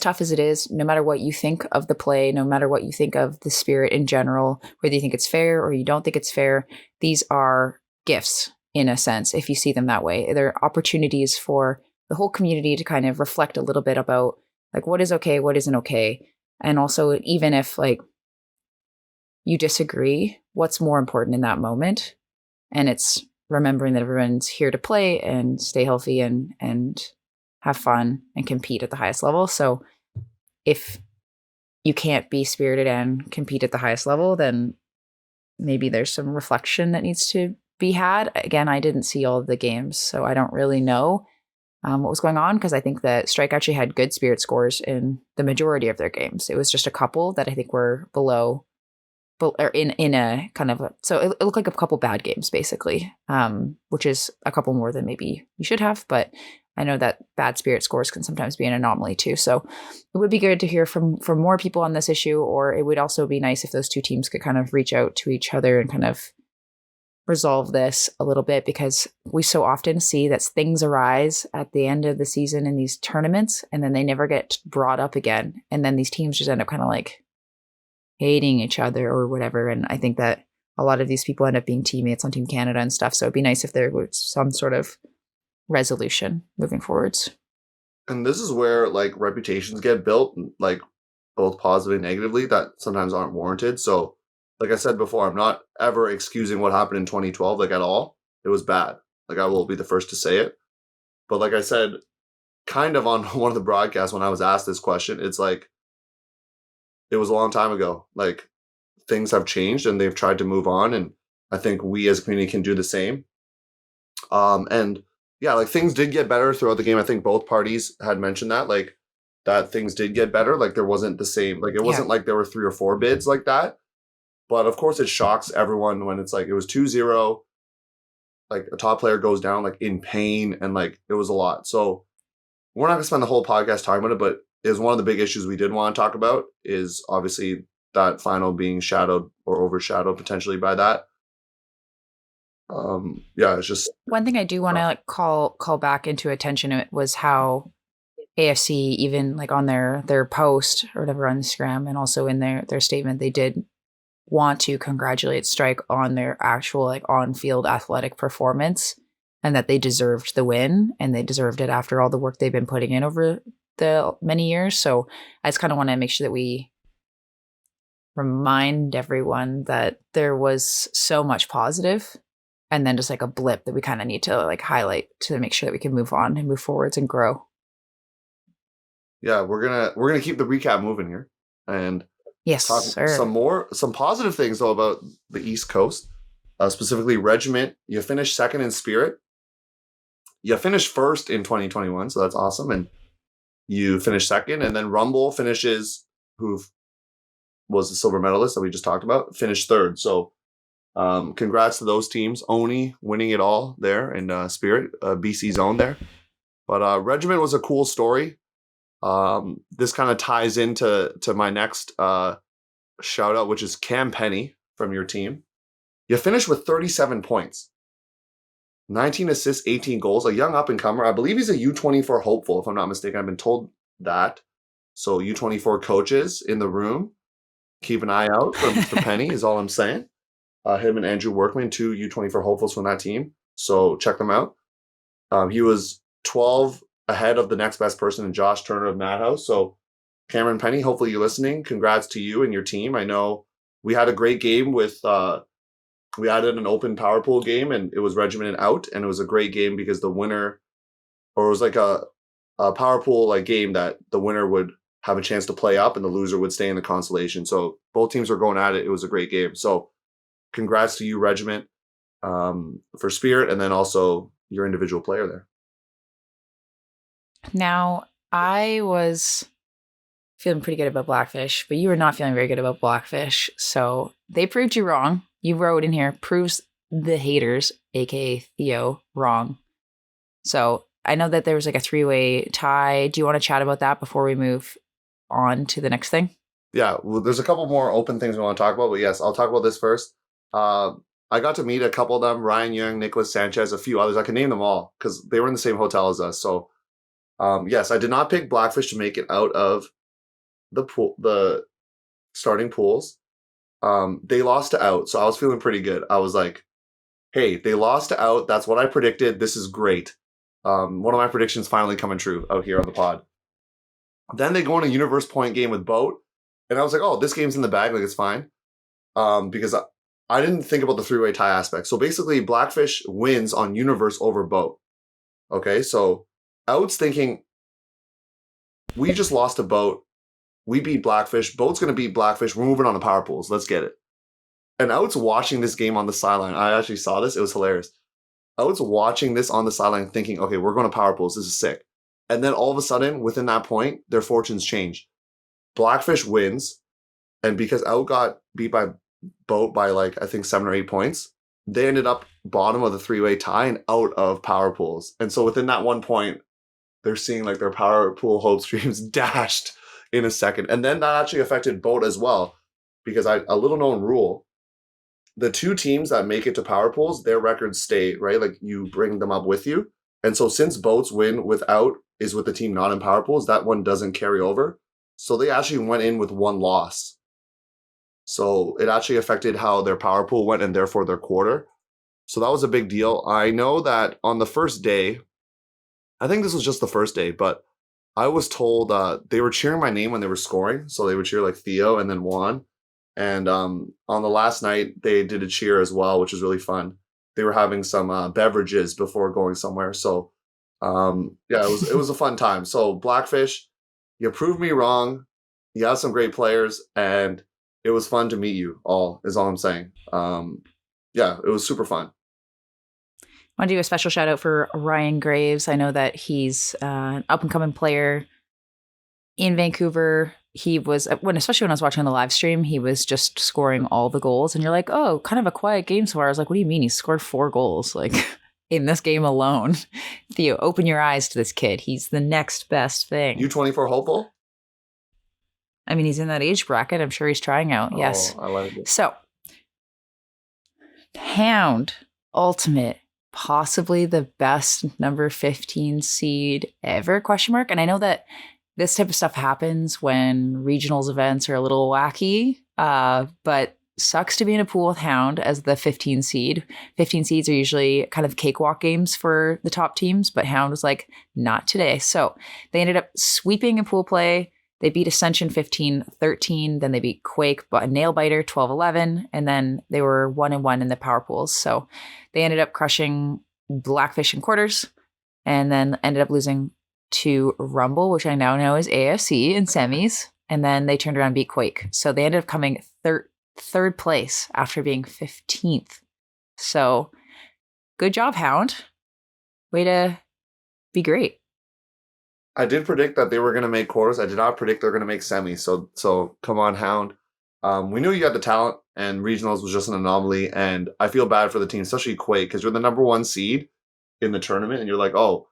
tough as it is, no matter what you think of the play, no matter what you think of the spirit in general, whether you think it's fair or you don't think it's fair, these are gifts in a sense, if you see them that way. They're opportunities for the whole community to kind of reflect a little bit about like what is okay, what isn't okay. And also, even if like you disagree, what's more important in that moment? And it's remembering that everyone's here to play and stay healthy and have fun and compete at the highest level. So if you can't be spirited and compete at the highest level, then maybe there's some reflection that needs to be had. Again, I didn't see all of the games, so I don't really know what was going on, because I think that Strike actually had good spirit scores in the majority of their games. It was just a couple that I think were below or in a kind of so it looked like a couple bad games basically, which is a couple more than maybe you should have. But I know that bad spirit scores can sometimes be an anomaly too. So it would be good to hear from more people on this issue, or it would also be nice if those two teams could kind of reach out to each other and kind of resolve this a little bit, because we so often see that things arise at the end of the season in these tournaments and then they never get brought up again. And then these teams just end up kind of like hating each other or whatever. And I think that a lot of these people end up being teammates on Team Canada and stuff. So it'd be nice if there was some sort of resolution moving forwards. And this is where like reputations get built, like both positively and negatively, that sometimes aren't warranted. So like I said before, I'm not ever excusing what happened in 2012, like at all. It was bad. Like I will be the first to say it. But like I said, kind of on one of the broadcasts when I was asked this question, it's like, it was a long time ago. Like things have changed and they've tried to move on. And I think we as a community can do the same. And yeah, like things did get better throughout the game. I think both parties had mentioned that, like that things did get better. Like there wasn't the same, like it wasn't like there were 3 or 4 bids like that. But of course it shocks everyone when it's like, it was 2-0, like a top player goes down like in pain, and like it was a lot. So we're not gonna spend the whole podcast talking about it, but is one of the big issues we did want to talk about is obviously that final being shadowed or overshadowed potentially by that. Yeah, it's just one thing I do want to like call back into attention was how AFC, even like on their post or whatever on Instagram, and also in their statement, they did want to congratulate Strike on their actual like on-field athletic performance, and that they deserved the win and they deserved it after all the work they've been putting in over the many years. So I just kind of want to make sure that we remind everyone that there was so much positive, and then just like a blip that we kind of need to like highlight to make sure that we can move on and move forwards and grow. Yeah, we're gonna keep the recap moving here, and yes, talk sir. some positive things though about the East Coast, specifically Regiment. You finished second in Spirit. You finished first in 2021, so that's awesome, and you finished second. And then Rumble finishes, who was the silver medalist that we just talked about, finished third. So congrats to those teams. Oni winning it all there in Spirit, BC's own there. But Regiment was a cool story. This kind of ties into my next shout out, which is Cam Penny from your team. You finished with 37 points, 19 assists, 18 goals, a young up-and-comer. I believe he's a U24 hopeful, if I'm not mistaken. I've been told that. So U24 coaches in the room, keep an eye out for Mr. Penny is all I'm saying. Him and Andrew Workman, 2 U24 hopefuls from that team. So check them out. He was 12 ahead of the next best person in Josh Turner of Madhouse. So Cameron Penny, hopefully you're listening. Congrats to you and your team. I know we had a great game with, we added an open power pool game and it was regimented out, and it was a great game because the winner, or it was like a power pool like game that the winner would have a chance to play up and the loser would stay in the consolation. So both teams were going at it. It was a great game. So congrats to you, Regiment, for Spirit, and then also your individual player there. Now, I was feeling pretty good about Blackfish, but you were not feeling very good about Blackfish. So they proved you wrong. You wrote in here, proves the haters, aka Theo, wrong. So I know that there was like a 3-way tie. Do you want to chat about that before we move on to the next thing? Yeah, well, there's a couple more open things we want to talk about, but yes, I'll talk about this first. I got to meet a couple of them, Ryan Young, Nicholas Sanchez, a few others. I can name them all because they were in the same hotel as us. So yes, I did not pick Blackfish to make it out of the starting pools. They lost to Out, so I was feeling pretty good. I was like, hey, they lost to Out. That's what I predicted. This is great. One of my predictions finally coming true out here on the pod. Then they go in a universe point game with Boat, and I was like, oh, this game's in the bag, like it's fine. Because I didn't think about the 3-way tie aspect. So basically, Blackfish wins on universe over Boat. Okay, so Out's thinking, we just lost to Boat. We beat Blackfish. Boat's going to beat Blackfish. We're moving on to power pools. Let's get it. And Out's watching this game on the sideline. I actually saw this. It was hilarious. Out's watching this on the sideline thinking, okay, we're going to power pools. This is sick. And then all of a sudden, within that point, their fortunes change. Blackfish wins. And because Out got beat by Boat by like, I think 7 or 8 points, they ended up bottom of the 3-way tie and out of power pools. And so within that 1 point, they're seeing like their power pool hope streams dashed in a second. And then that actually affected Boat as well, because a little known rule, the 2 teams that make it to power pools, their records stay, right? Like you bring them up with you. And so since Boat's win without is with the team not in power pools, that one doesn't carry over. So they actually went in with 1 loss. So it actually affected how their power pool went and therefore their quarter. So that was a big deal. I know that on the first day, I think this was just the first day, but I was told they were cheering my name when they were scoring. So they would cheer like Theo and then Juan. And on the last night, they did a cheer as well, which was really fun. They were having some beverages before going somewhere. So yeah, it was a fun time. So Blackfish, you proved me wrong. You have some great players, and it was fun to meet you all, is all I'm saying. Yeah, it was super fun. I want to do a special shout out for Ryan Graves. I know that he's an up and coming player in Vancouver. He was, especially when I was watching the live stream, he was just scoring all the goals. And you're like, oh, kind of a quiet game so far. I was like, what do you mean? He scored 4 goals like in this game alone. Theo, open your eyes to this kid. He's the next best thing. U24 hopeful? I mean, he's in that age bracket. I'm sure he's trying out. Yes. I like it. So, Hound, ultimate, possibly the best number 15 seed ever, ? And I know that this type of stuff happens when regionals events are a little wacky, but sucks to be in a pool with Hound as the 15 seed. 15 seeds are usually kind of cakewalk games for the top teams, but Hound was like, not today. So they ended up sweeping in pool play. They beat Ascension 15-13, then they beat Quake, but a nail biter 12-11, and then they were 1-1 in the power pools. So they ended up crushing Blackfish in quarters, and then ended up losing to Rumble, which I now know is AFC in semis, and then they turned around and beat Quake. So they ended up coming third place after being 15th. So good job, Hound. Way to be great. I did predict that they were going to make quarters. I did not predict they're going to make semis. So come on, Hound. We knew you had the talent, and regionals was just an anomaly. And I feel bad for the team, especially Quake, because you're the number 1 seed in the tournament, and you're like, oh,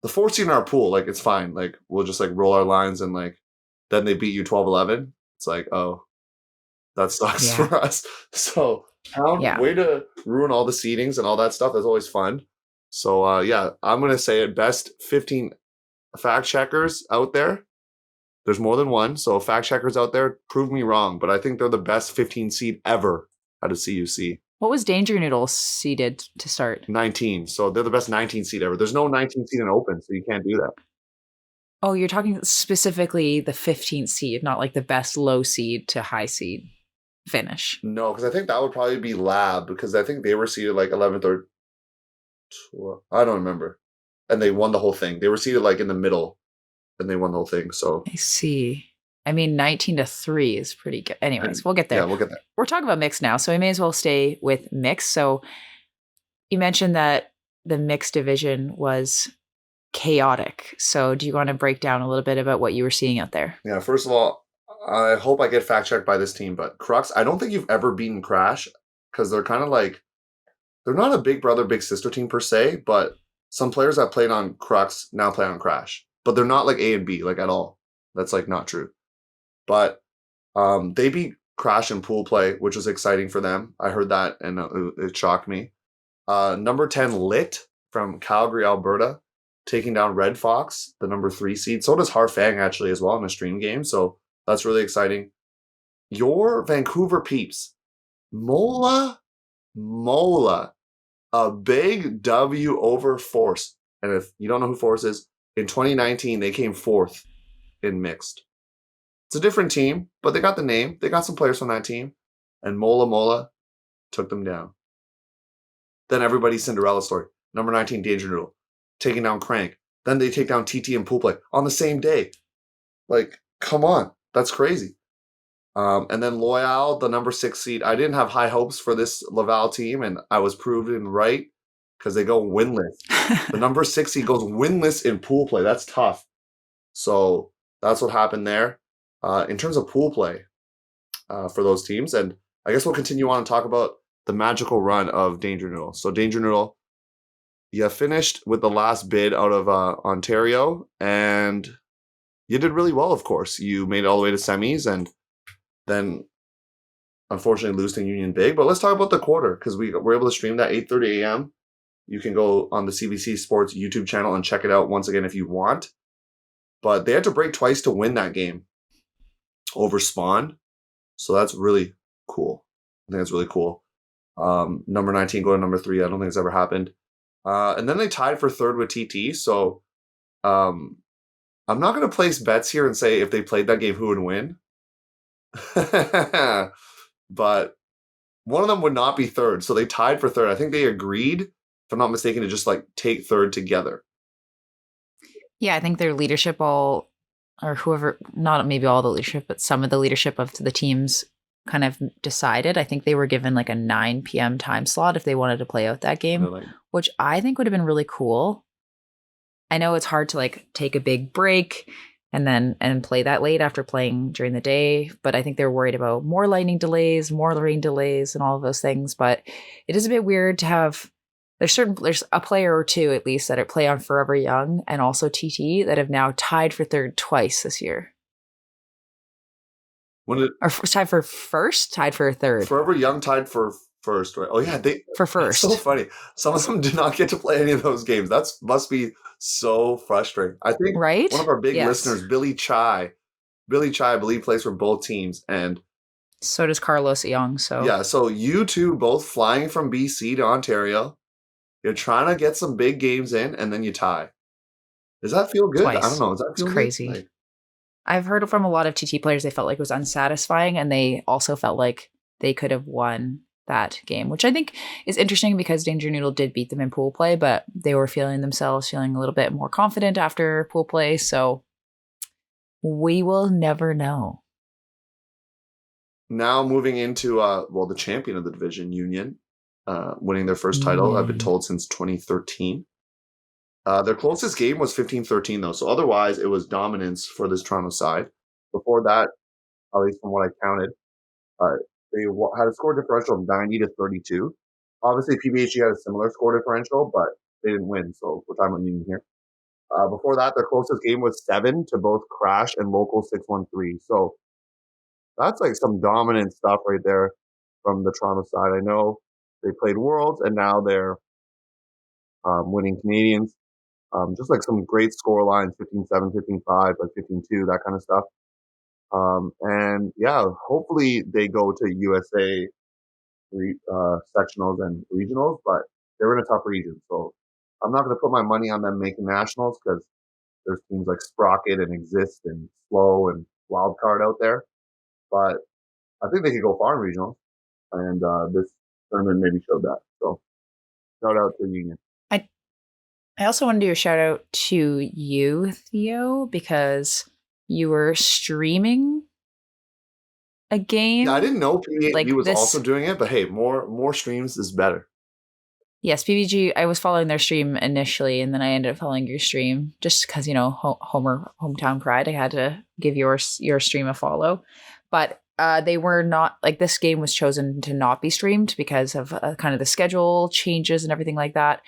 the 4th seed in our pool, like it's fine. Like we'll just like roll our lines, and like then they beat you 12-11. It's like, oh, that sucks for us. So Hound, way to ruin all the seedings and all that stuff. That's always fun. So yeah, I'm gonna say it. Best 15 fact checkers out there. There's more than one. So fact checkers out there, prove me wrong. But I think they're the best 15 seed ever out of CUC. What was Danger Noodle seeded to start? 19. So they're the best 19 seed ever. There's no 19 seed in open, so you can't do that. Oh, you're talking specifically the 15th seed, not like the best low seed to high seed finish. No, because I think that would probably be Lab, because I think they were seeded like 11th or 12th. I don't remember. And they won the whole thing. They were seated like in the middle, and they won the whole thing. So I see. I mean, 19-3 is pretty good. Anyways, we'll get there. Yeah, we'll get there. We're talking about mixed now, so we may as well stay with mixed. So you mentioned that the mixed division was chaotic. So do you want to break down a little bit about what you were seeing out there? Yeah, first of all, I hope I get fact checked by this team, but Crux, I don't think you've ever beaten Crash because they're kind of like, they're not a big brother, big sister team per se, but some players that played on Crux now play on Crash. But they're not like A and B, like at all. That's like not true. But they beat Crash in pool play, which was exciting for them. I heard that and it shocked me. Number 10 Lit from Calgary, Alberta, taking down Red Fox, the number 3 seed. So does Harfang actually as well in a stream game. So that's really exciting. Your Vancouver peeps, Mola, a big W over Force. And if you don't know who Force is, in 2019, they came 4th in mixed. It's a different team, but they got the name. They got some players from that team. And Mola took them down. Then everybody's Cinderella story. Number 19, Danger Noodle, taking down Crank. Then they take down TT and Pool Play on the same day. Like, come on. That's crazy. And then Loyal, the number 6 seed. I didn't have high hopes for this Laval team, and I was proven right because they go winless. The number 6 seed goes winless in Pool Play. That's tough. So that's what happened there. In terms of pool play for those teams, and I guess we'll continue on and talk about the magical run of Danger Noodle. So Danger Noodle, you finished with the last bid out of Ontario, and you did really well, of course. You made it all the way to semis, and then unfortunately lose to Union Big. But let's talk about the quarter, because we were able to stream that 8:30 a.m. You can go on the CBC Sports YouTube channel and check it out once again if you want. But they had to break twice to win that game over Spawn. So that's really cool. I think that's really cool. Number 19 going to number 3. I don't think it's ever happened. And then they tied for 3rd with TT. So I'm not going to place bets here and say if they played that game, who would win. But one of them would not be 3rd. So they tied for 3rd. I think they agreed, if I'm not mistaken, to just like take 3rd together. Yeah, I think their leadership or whoever, not maybe all the leadership, but some of the leadership of the teams kind of decided. I think they were given like a 9 p.m. time slot if they wanted to play out that game, really? Which I think would have been really cool. I know it's hard to like take a big break and play that late after playing during the day, but I think they're worried about more lightning delays, more rain delays, and all of those things. But it is a bit weird to have. There's a player or two at least that play on Forever Young and also TT that have now tied for 3rd twice this year. Or tied for 1st, tied for 3rd. Forever Young tied for 1st, right? Oh yeah, for 1st. It's so funny. Some of them do not get to play any of those games. That must be so frustrating. I think one of our big listeners, Billy Chai, I believe plays for both teams, and so does Carlos Young. So yeah, so you two both flying from BC to Ontario. You're trying to get some big games in, and then you tie. Does that feel good? Twice. I don't know. Does that feel crazy? Good? Like, I've heard from a lot of TT players they felt like it was unsatisfying, and they also felt like they could have won that game, which I think is interesting because Danger Noodle did beat them in pool play, but they were feeling a little bit more confident after pool play. So we will never know. Now moving into the champion of the division, Union. Winning their first title, I've been told, since 2013. Their closest game was 15-13, though. So otherwise, it was dominance for this Toronto side. Before that, at least from what I counted, they had a score differential of 90-32. Obviously, PBHG had a similar score differential, but they didn't win. So we're talking about Union here. Before that, their closest game was 7 to both Crash and Local 613. So that's like some dominant stuff right there from the Toronto side. I know they played Worlds, and now they're winning Canadians. Just like some great score lines, 15-7, 15-5, like 15-2, that kind of stuff. And yeah, hopefully they go to USA sectionals and regionals, but they're in a tough region. So I'm not going to put my money on them making nationals because there's teams like Sprocket and Exist and Slow and Wildcard out there. But I think they could go far in regionals. And this tournament maybe showed that. So shout out to Union. I also want to do a shout out to you, Theo, because you were streaming a game. Yeah, I didn't know PBHG was also doing it, but hey, more streams is better. Yes, PBG, I was following their stream initially, and then I ended up following your stream just because, hometown pride. I had to give your stream a follow. But they were not, like, this game was chosen to not be streamed because of kind of the schedule changes and everything like that.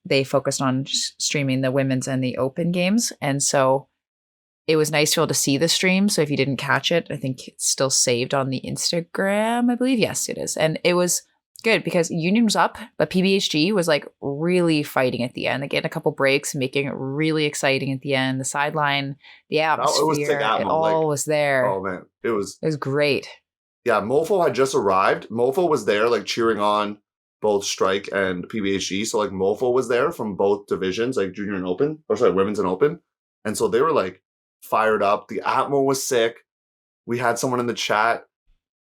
They focused on streaming the women's and the open games. And so it was nice to be able to see the stream. So if you didn't catch it, I think it's still saved on the Instagram, I believe. Yes, it is. And it was good because Union was up, but PBHG was like really fighting at the end. They get a couple breaks, making it really exciting at the end. The sideline, the atmosphere, it all was there. Oh man, it was great. Yeah, Mofo had just arrived. Mofo was there, like cheering on both Strike and PBHG. So like Mofo was there from both divisions, like junior and open, women's and open, and so they were like fired up. The atmo was sick. We had someone in the chat,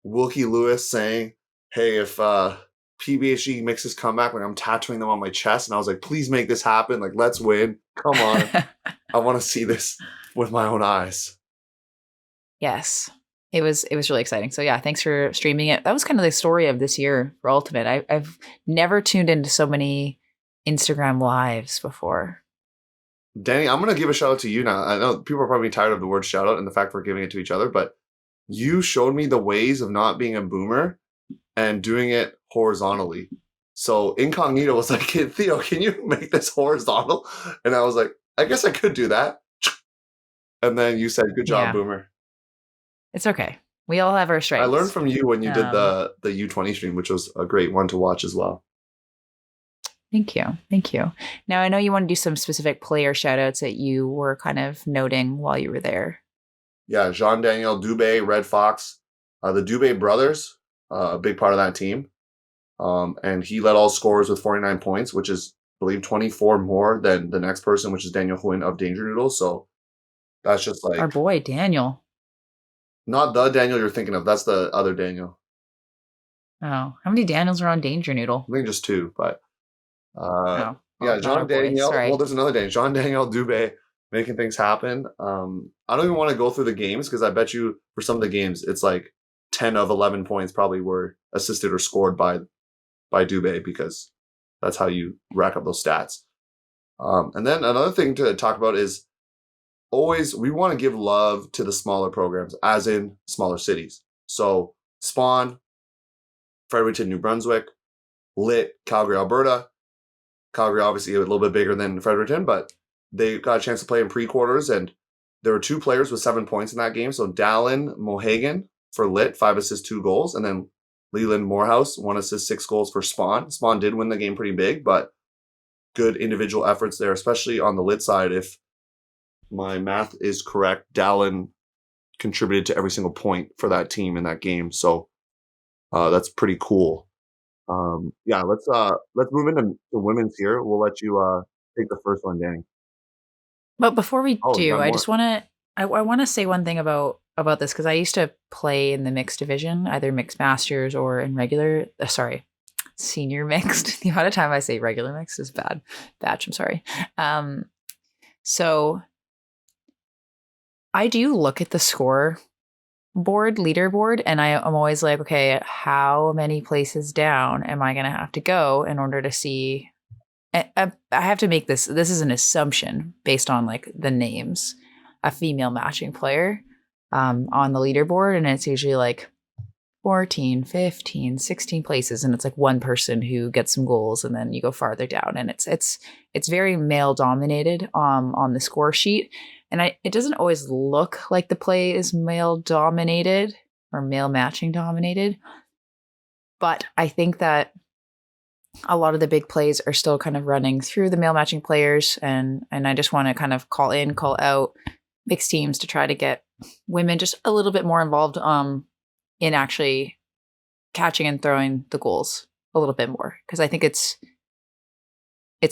Wilkie Lewis, saying, "Hey, if PBHG makes this comeback, like I'm tattooing them on my chest," and I was like, "Please make this happen! Like, let's win! Come on! I want to see this with my own eyes." Yes, it was really exciting. So yeah, thanks for streaming it. That was kind of the story of this year for Ultimate. I've never tuned into so many Instagram lives before. Danie, I'm gonna give a shout out to you now. I know people are probably tired of the word shout out and the fact we're giving it to each other, but you showed me the ways of not being a boomer and doing it horizontally. So Incognito was like, "Theo, can you make this horizontal?" And I was like, "I guess I could do that." And then you said, "Good job, Boomer." It's okay. We all have our strengths. I learned from you when you did the U20 stream, which was a great one to watch as well. Thank you. Now, I know you want to do some specific player shout outs that you were kind of noting while you were there. Yeah, Jean-Daniel Dubé, Red Fox, the Dubé brothers, a big part of that team. And he led all scorers with 49 points, which is, I believe, 24 more than the next person, which is Daniel Huyn of Danger Noodles. So that's just like... Our boy, Daniel. Not the Daniel you're thinking of. That's the other Daniel. Oh, how many Daniels are on Danger Noodle? I think just 2, but... Jean-Daniel. Well, there's another Daniel. Jean-Daniel Dubé making things happen. I don't even want to go through the games because I bet you for some of the games, it's like 10 of 11 points probably were assisted or scored by Dubé because that's how you rack up those stats. And then another thing to talk about is always we want to give love to the smaller programs, as in smaller cities. So Spawn, Fredericton, New Brunswick, Lit, Calgary, Alberta. Calgary obviously a little bit bigger than Fredericton, but they got a chance to play in pre-quarters, and there were 2 players with 7 points in that game. So Dallin Mohagan for Lit, 5 assists, 2 goals, and then Leland Morehouse, 1 assist, 6 goals for Spawn. Spawn did win the game pretty big, but good individual efforts there, especially on the Lit side. If my math is correct, Dallin contributed to every single point for that team in that game. So that's pretty cool. Let's move into the women's here. We'll let you take the first one, Danie. But before we do, I just want to I want to say one thing about this because I used to play in the mixed division, either mixed masters or in regular. Senior mixed. The amount of time I say regular mixed is bad. Batch. I'm sorry. So I do look at the leaderboard, and I'm always like, okay, how many places down am I going to have to go in order to see? I have to make this is an assumption based on like the names, a female matching player on the leaderboard, and it's usually like 14, 15, 16 places, and it's like one person who gets some goals, and then you go farther down, and it's very male dominated on the score sheet. And it doesn't always look like the play is male dominated or male matching dominated. But I think that a lot of the big plays are still kind of running through the male matching players. And I just want to kind of call out mixed teams to try to get women just a little bit more involved in actually catching and throwing the goals a little bit more. Because I think it's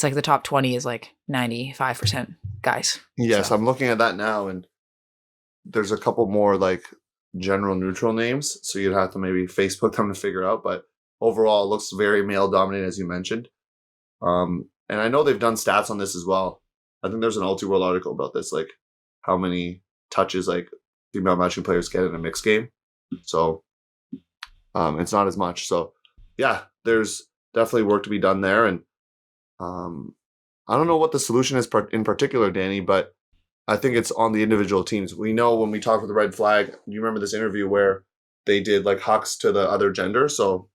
like the top 20 is like 95% guys. Yes, so. I'm looking at that now, and there's a couple more like general neutral names, so you'd have to maybe Facebook them to figure out. But overall, it looks very male dominated, as you mentioned. And I know they've done stats on this as well. I think there's an Ulti World article about this, like how many touches like female matching players get in a mixed game. So it's not as much. So yeah, there's definitely work to be done there. And I don't know what the solution is in particular, Danie, but I think it's on the individual teams. We know when we talk with the red flag, you remember this interview where they did like hucks to the other gender. So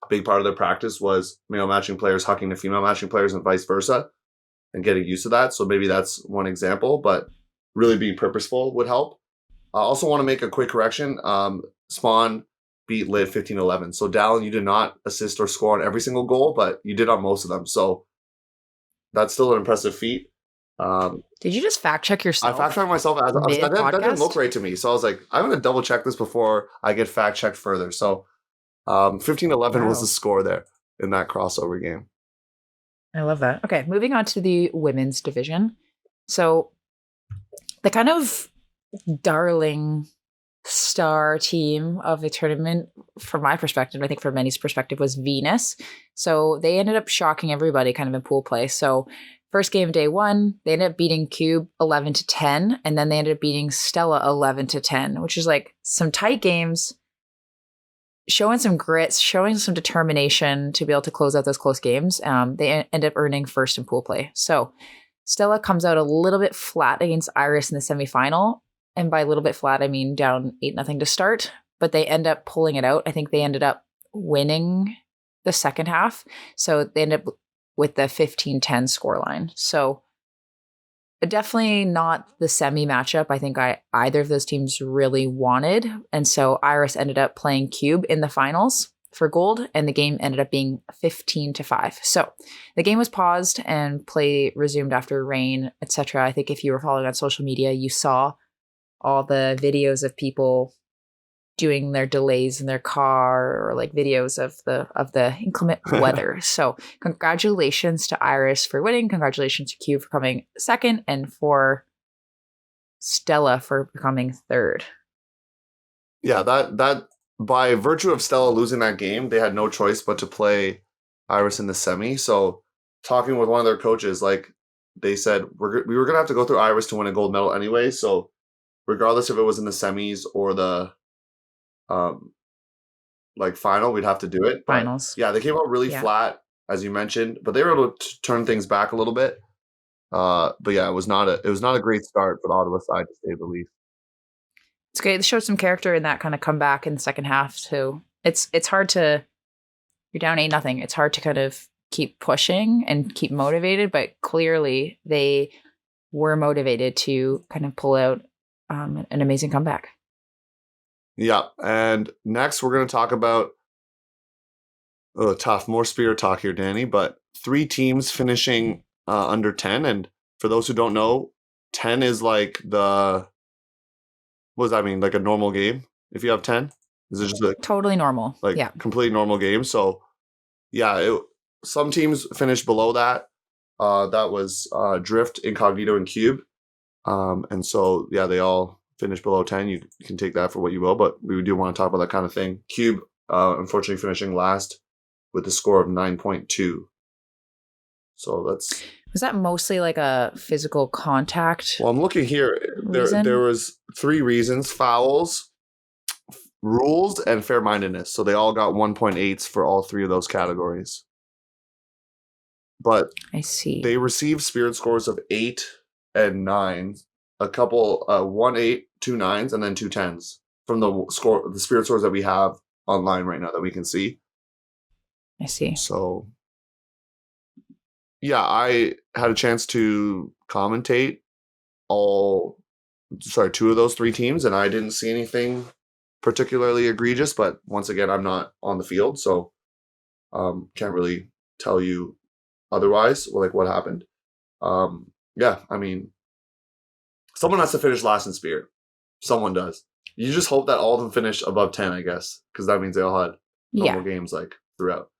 a big part of their practice was male matching players hucking to female matching players and vice versa, and getting used to that. So maybe that's one example, but really being purposeful would help. I also want to make a quick correction. Spawn beat Lit 15-11. So Dallin, you did not assist or score on every single goal, but you did on most of them. So that's still an impressive feat. Did you just fact check yourself? I fact checked myself. That didn't look right to me. So I was like, I'm going to double check this before I get fact checked further. So 15-11 was the score there in that crossover game. I love that. Okay, moving on to the women's division. So the kind of darling star team of the tournament, from my perspective, I think from many's perspective, was Venus. So they ended up shocking everybody kind of in pool play. So first game, day one, they ended up beating Cube 11-10, and then they ended up beating Stella 11-10, which is like some tight games, showing some grit, showing some determination to be able to close out those close games. They end up earning first in pool play. So Stella comes out a little bit flat against Iris in the semifinal. And by a little bit flat, I mean down 8-0 to start. But they end up pulling it out. I think they ended up winning the second half. So they end up with the 15-10 scoreline. So definitely not the semi matchup I think either of those teams really wanted. And so Iris ended up playing Cube in the finals for gold, and the game ended up being 15-5. So the game was paused and play resumed after rain, etc. I think if you were following on social media, you saw all the videos of people doing their delays in their car, or like videos of the inclement weather. So congratulations to Iris for winning. Congratulations to Cube for coming second, and for Stella for becoming third. Yeah, that by virtue of Stella losing that game, they had no choice but to play Iris in the semi. So talking with one of their coaches, like they said, we were gonna have to go through Iris to win a gold medal anyway. So regardless if it was in the semis or the final, we'd have to do it. But finals. Yeah, they came out really flat, as you mentioned, but they were able to turn things back a little bit. But yeah, it was not a great start for the Ottawa side, to say the least. It's great. It showed some character in that kind of comeback in the second half too. It's hard to, you're down 8-0. It's hard to kind of keep pushing and keep motivated, but clearly they were motivated to kind of pull out an amazing comeback. Yeah, and next we're going to talk about more Spirit talk here, Danie, but 3 teams finishing under 10. And for those who don't know, 10 is like what does that mean? Like a normal game? If you have 10? Is it just totally normal? Like completely normal game. So yeah, some teams finished below that. That was Drift, Incognito, and Cube. And so yeah, they all finished below 10. You can take that for what you will, but we do want to talk about that kind of thing. Cube, unfortunately, finishing last with a score of 9.2. So was that mostly like a physical contact? Well, I'm looking here. There was 3 reasons: fouls, rules, and fair-mindedness. So they all got 1.8s for all 3 of those categories. But I see. They received Spirit scores of 8 and 9. A couple 1 8, 2 9s, and then 2 10s from the Spirit scores that we have online right now that we can see. I see. So yeah, I had a chance to commentate 2 of those 3 teams, and I didn't see anything particularly egregious, but once again, I'm not on the field, so can't really tell you otherwise, like what happened. Yeah, I mean, someone has to finish last in Spirit. Someone does. You just hope that all of them finish above 10, I guess, because that means they all had normal games like throughout.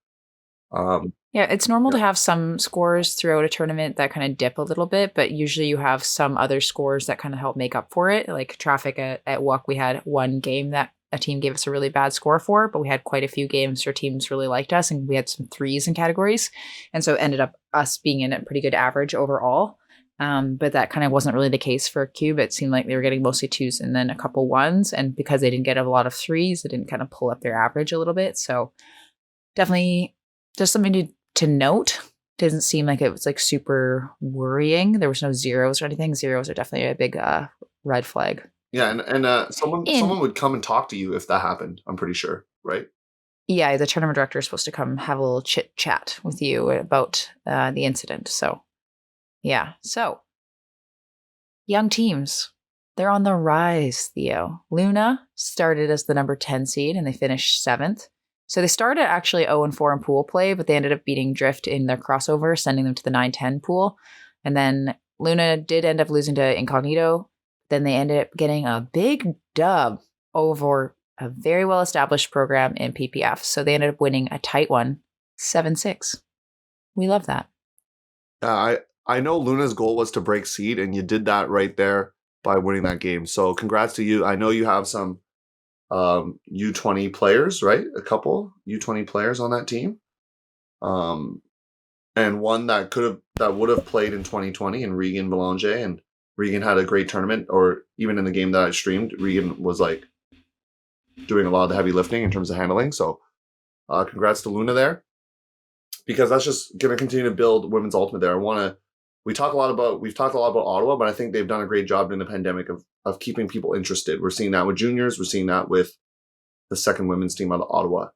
Yeah, it's normal to have some scores throughout a tournament that kind of dip a little bit, but usually you have some other scores that kind of help make up for it. Like Traffic at CUC, we had one game that a team gave us a really bad score for, but we had quite a few games where teams really liked us, and we had some 3s in categories. And so it ended up us being in a pretty good average overall. But that kind of wasn't really the case for Cube. It seemed like they were getting mostly 2s and then a couple 1s. And because they didn't get a lot of 3s, it didn't kind of pull up their average a little bit. So definitely just something to note. Didn't seem like it was like super worrying. There was no zeros or anything. Zeros are definitely a big red flag. Yeah, and someone would come and talk to you if that happened. I'm pretty sure, right? Yeah, the tournament director is supposed to come have a little chit chat with you about the incident. So, yeah. So, young teams, they're on the rise, Theo. Luna started as the number 10 seed and they finished 7th. So they started actually 0-4 in pool play, but they ended up beating Drift in their crossover, sending them to the 9-10 pool. And then Luna did end up losing to Incognito. Then they ended up getting a big dub over a very well-established program in PPF. So they ended up winning a tight one, 7-6. We love that. I know Luna's goal was to break seed, and you did that right there by winning that game. So congrats to you. I know you have some U20 players, right? A couple U20 players on that team. And one that would have played in 2020 in Regan Belanger, and Regan had a great tournament, or even in the game that I streamed, Regan was like doing a lot of the heavy lifting in terms of handling. So congrats to Luna there, because that's just going to continue to build women's ultimate there. We've talked a lot about Ottawa, but I think they've done a great job during the pandemic of keeping people interested. We're seeing that with juniors. We're seeing that with the second women's team out of Ottawa.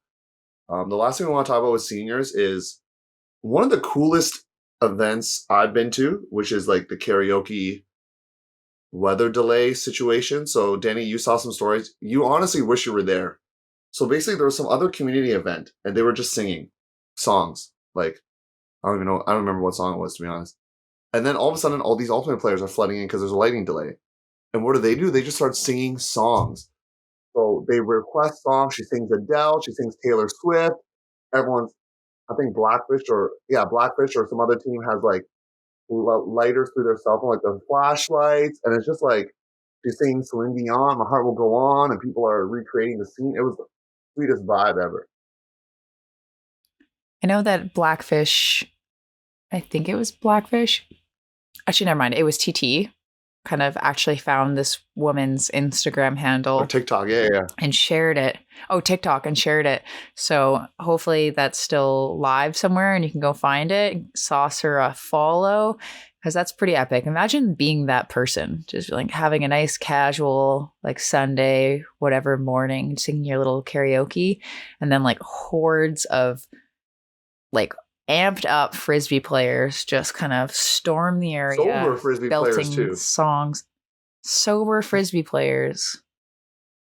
The last thing we want to talk about with seniors is one of the coolest events I've been to, which is like the karaoke weather delay situation. So Danie, you saw some stories. You honestly wish you were there. So basically there was some other community event and they were just singing songs. Like, I don't even know. I don't remember what song it was, to be honest. And then all of a sudden, all these ultimate players are flooding in because there's a lighting delay. And what do? They just start singing songs. So they request songs. She sings Adele. She sings Taylor Swift. Everyone's, I think Blackfish or some other team has like lighters through their cell phone, like the flashlights. And it's just like, she's singing Celine Dion, My Heart Will Go On, and people are recreating the scene. It was the sweetest vibe ever. I know that Blackfish, I think it was Blackfish. Actually, never mind. It was TT. Kind of actually found this woman's Instagram handle. Or TikTok, yeah. And shared it. Oh, TikTok, and shared it. So hopefully that's still live somewhere and you can go find it. Sauce her a follow, because that's pretty epic. Imagine being that person. Just like having a nice casual, like Sunday, whatever morning, singing your little karaoke. And then like hordes of like amped up Frisbee players just kind of storm the area. Sober Frisbee players too. Songs. Sober Frisbee players.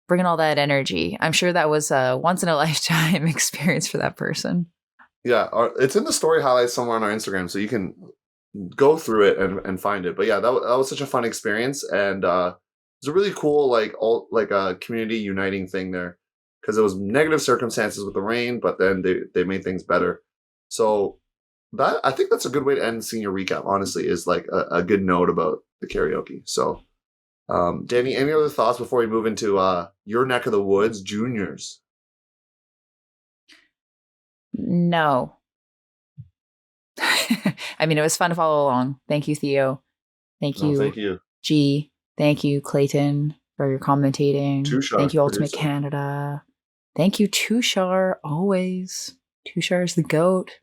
Bringing all that energy. I'm sure that was a once in a lifetime experience for that person. Yeah, it's in the story highlights somewhere on our Instagram, so you can go through it and find it. But yeah, that was such a fun experience, and it was a really cool a community uniting thing there, because it was negative circumstances with the rain, but then they made things better. So I think that's a good way to end senior recap, honestly, is like a good note about the karaoke. So, Danie, any other thoughts before we move into your neck of the woods, juniors? No. I mean, it was fun to follow along. Thank you, Theo. Thank you. G. Thank you, Clayton, for your commentating. Tushar, thank you, Ultimate producer. Canada. Thank you, Tushar, always. Tushar's the GOAT.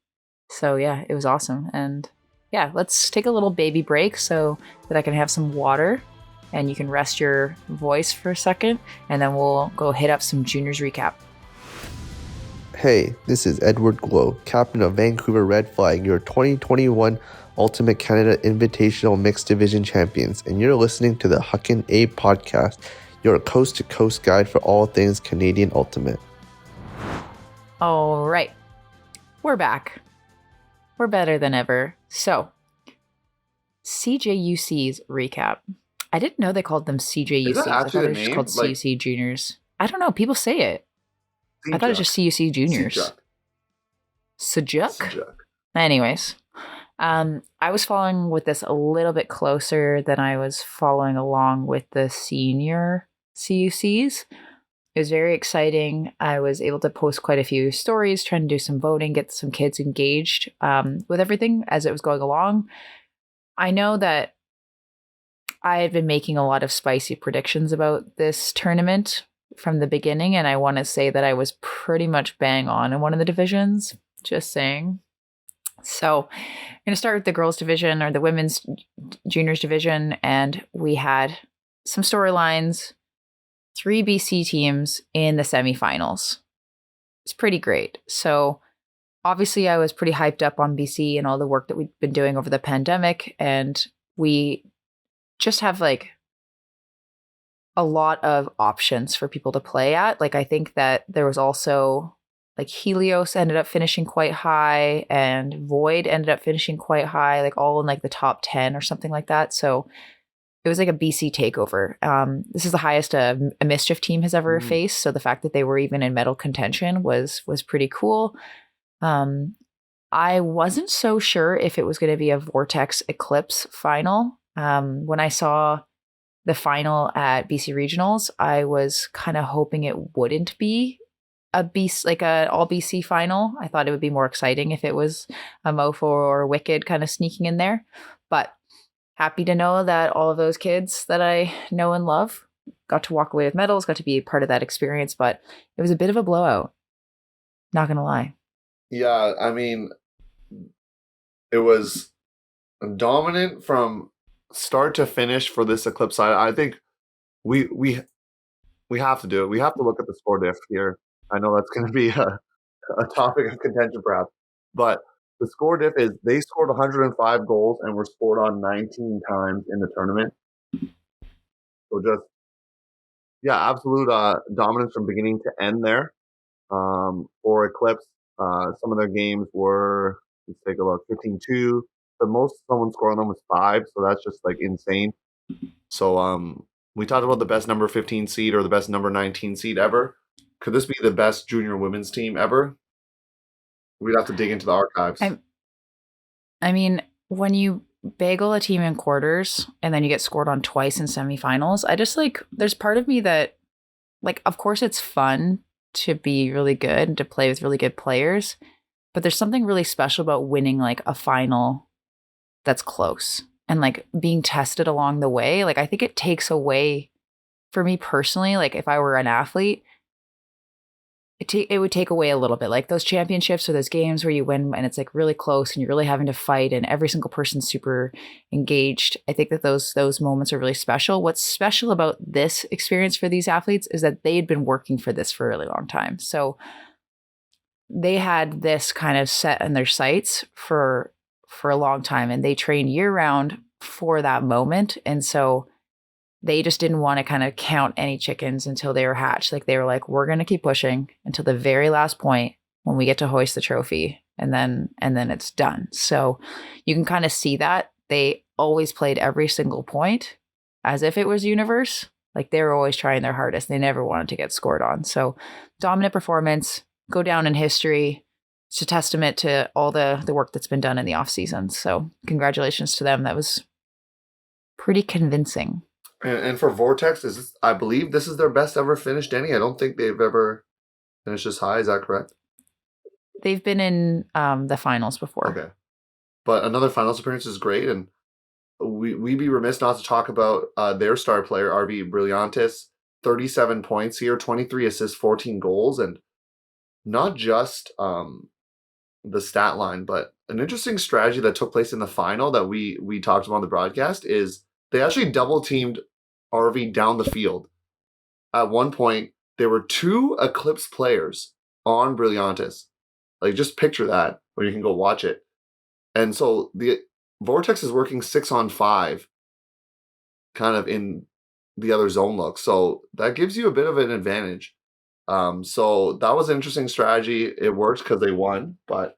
So yeah, it was awesome. And yeah, let's take a little baby break so that I can have some water and you can rest your voice for a second, and then we'll go hit up some Juniors Recap. Hey, this is Edward Glow, captain of Vancouver Red Flag, your 2021 Ultimate Canada Invitational Mixed Division Champions, and you're listening to the Huckin A podcast, your coast-to-coast guide for all things Canadian Ultimate. All right. We're back. We're better than ever. So, CJUC's recap. I didn't know they called them CJUCs. Is that I actually thought the it was just name? called CUC Juniors. I don't know. People say it. I thought it was just CUC Juniors. Sujuk? Anyways, I was following with this a little bit closer than I was following along with the senior CUCs. It was very exciting. I was able to post quite a few stories, trying to do some voting, get some kids engaged with everything as it was going along. I know that I had been making a lot of spicy predictions about this tournament from the beginning, and I want to say that I was pretty much bang on in one of the divisions. Just saying. So I'm going to start with the girls division or the women's juniors division. And we had some storylines, 3 BC teams in the semifinals. It's pretty great. So obviously I was pretty hyped up on BC and all the work that we've been doing over the pandemic. And we just have like a lot of options for people to play at. Like I think that there was also like Helios ended up finishing quite high and Void ended up finishing quite high, like all in like the top 10 or something like that. So it was like a BC takeover. This is the highest a Mischief team has ever faced. So the fact that they were even in medal contention was pretty cool. I wasn't so sure if it was going to be a Vortex Eclipse final. When I saw the final at BC Regionals, I was kind of hoping it wouldn't be a BC, like a all BC final. I thought it would be more exciting if it was a Mofo or Wicked kind of sneaking in there. But happy to know that all of those kids that I know and love got to walk away with medals, got to be a part of that experience. But it was a bit of a blowout. Not going to lie. Yeah, I mean, it was dominant from start to finish for this Eclipse side. I think we have to do it. We have to look at the score diff here. I know that's going to be a topic of contention perhaps, but the score diff is they scored 105 goals and were scored on 19 times in the tournament. So just, yeah, absolute dominance from beginning to end there. For Eclipse, some of their games were, let's take a look, 15-2. The most someone scored on them was 5, so that's just like insane. So we talked about the best number 15 seed or the best number 19 seed ever. Could this be the best junior women's team ever? We'd have to dig into the archives. I mean, when you bagel a team in quarters and then you get scored on twice in semifinals, I just like, there's part of me that, like, of course it's fun to be really good and to play with really good players, but there's something really special about winning like a final that's close and like being tested along the way. Like, I think it takes away, for me personally, like if I were an athlete, it would take away a little bit, like those championships or those games where you win and it's like really close and you're really having to fight and every single person's super engaged. I think that those moments are really special. What's special about this experience for these athletes is that they had been working for this for a really long time. So they had this kind of set in their sights for a long time and they trained year round for that moment. And so they just didn't want to kind of count any chickens until they were hatched. Like they were like, we're going to keep pushing until the very last point when we get to hoist the trophy and then it's done. So you can kind of see that they always played every single point as if it was universe. Like they were always trying their hardest. They never wanted to get scored on. So dominant performance, go down in history. It's a testament to all the work that's been done in the off season. So congratulations to them. That was pretty convincing. And for Vortex, I believe this is their best ever finish, Danie. I don't think they've ever finished this high. Is that correct? They've been in the finals before. Okay. But another finals appearance is great. And we'd be remiss not to talk about their star player, RV Brillantis. 37 points here, 23 assists, 14 goals. And not just the stat line, but an interesting strategy that took place in the final that we talked about on the broadcast is they actually double teamed RV down the field. At one point, there were 2 Eclipse players on Brillantis. Like, just picture that, or you can go watch it. And so the Vortex is working 6-on-5, kind of in the other zone look. So that gives you a bit of an advantage. So that was an interesting strategy. It worked because they won. But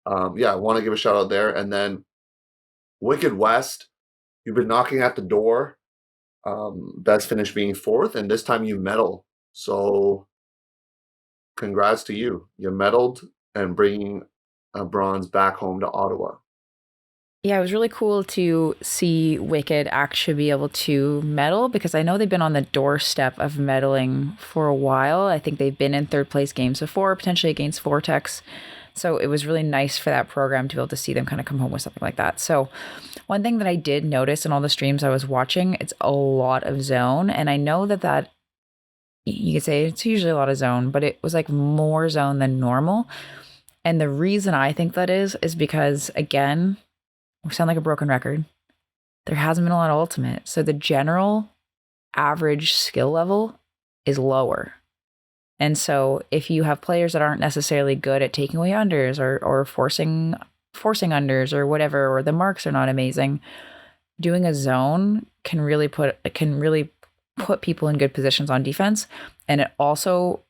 yeah, I want to give a shout out there. And then Wicked West, you've been knocking at the door. Best finish being 4th, and this time you medal. So congrats to you. You medaled and bringing a bronze back home to Ottawa. Yeah, it was really cool to see Wicked actually be able to medal because I know they've been on the doorstep of medaling for a while. I think they've been in 3rd place games before, potentially against Vortex. So it was really nice for that program to be able to see them kind of come home with something like that. So one thing that I did notice in all the streams I was watching, it's a lot of zone. And I know that you could say it's usually a lot of zone, but it was like more zone than normal. And the reason I think that is because, again, we sound like a broken record. There hasn't been a lot of ultimate. So the general average skill level is lower. And so if you have players that aren't necessarily good at taking away unders or forcing unders or whatever, or the marks are not amazing, doing a zone can really put people in good positions on defense. And it also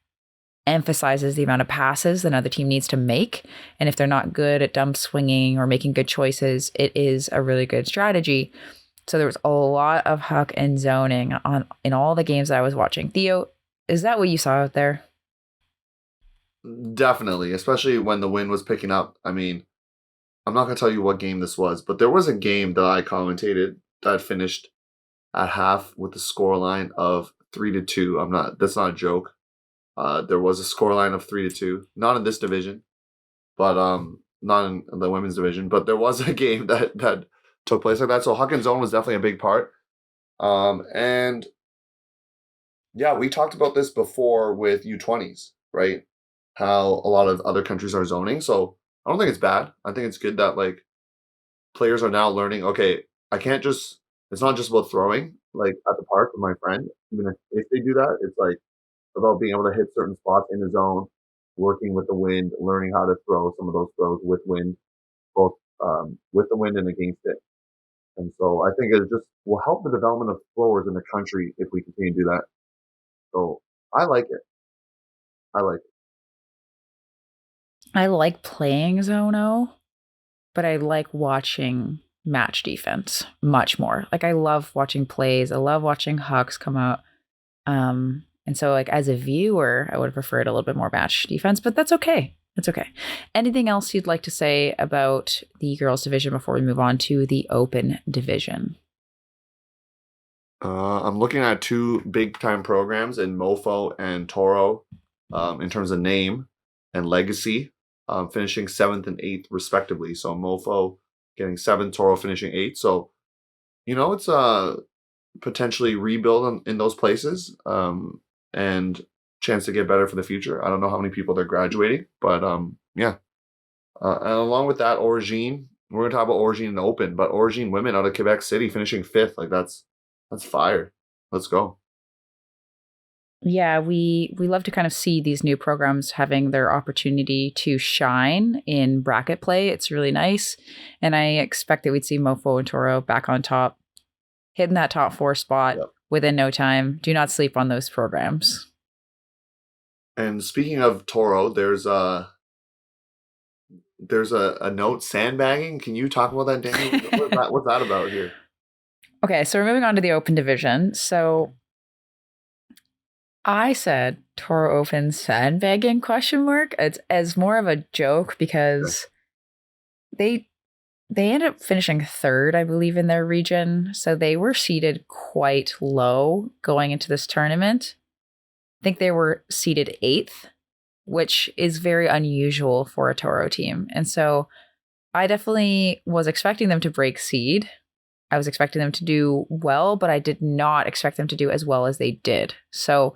emphasizes the amount of passes that another team needs to make. And if they're not good at dump swinging or making good choices, it is a really good strategy. So there was a lot of huck and zoning in all the games that I was watching. Theo, is that what you saw out there? Definitely, especially when the wind was picking up. I mean, I'm not going to tell you what game this was, but there was a game that I commentated that finished at half with the scoreline of 3-2. That's not a joke. There was a scoreline of 3-2, not in this division, but not in the women's division, but there was a game that took place like that. So Huckin zone was definitely a big part. And yeah, we talked about this before with U20s, right? How a lot of other countries are zoning. So I don't think it's bad. I think it's good that like players are now learning, okay, it's not just about throwing like at the park with my friend. Even if they do that, it's like about being able to hit certain spots in the zone, working with the wind, learning how to throw some of those throws with wind, both with the wind and against it. And so I think it just will help the development of throwers in the country if we continue to do that. So I like it. I like playing Zono, but I like watching match defense much more. Like I love watching plays. I love watching Hucks come out. And so like as a viewer, I would have preferred a little bit more match defense, but that's okay. It's okay. Anything else you'd like to say about the girls division before we move on to the open division? I'm looking at two big time programs in Mofo and Toro in terms of name and legacy, finishing 7th and 8th respectively. So Mofo getting 7th, Toro finishing 8th. So, it's potentially rebuild in those places and chance to get better for the future. I don't know how many people they're graduating, but yeah. And along with that, Origine, we're going to talk about Origine in the open, but Origine women out of Quebec City finishing 5th. Like that's fire. Let's go. Yeah, we love to kind of see these new programs having their opportunity to shine in bracket play. It's really nice. And I expect that we'd see Mofo and Toro back on top, hitting that top 4 spot within no time. Do not sleep on those programs. And speaking of Toro, there's a note sandbagging. Can you talk about that, Danie? What's that about here? Okay, so we're moving on to the open division. So I said Toro Open sandbagging ? It's as more of a joke because they ended up finishing 3rd, I believe, in their region. So they were seated quite low going into this tournament. I think they were seated 8th, which is very unusual for a Toro team. And so I definitely was expecting them to break seed. I was expecting them to do well, but I did not expect them to do as well as they did. So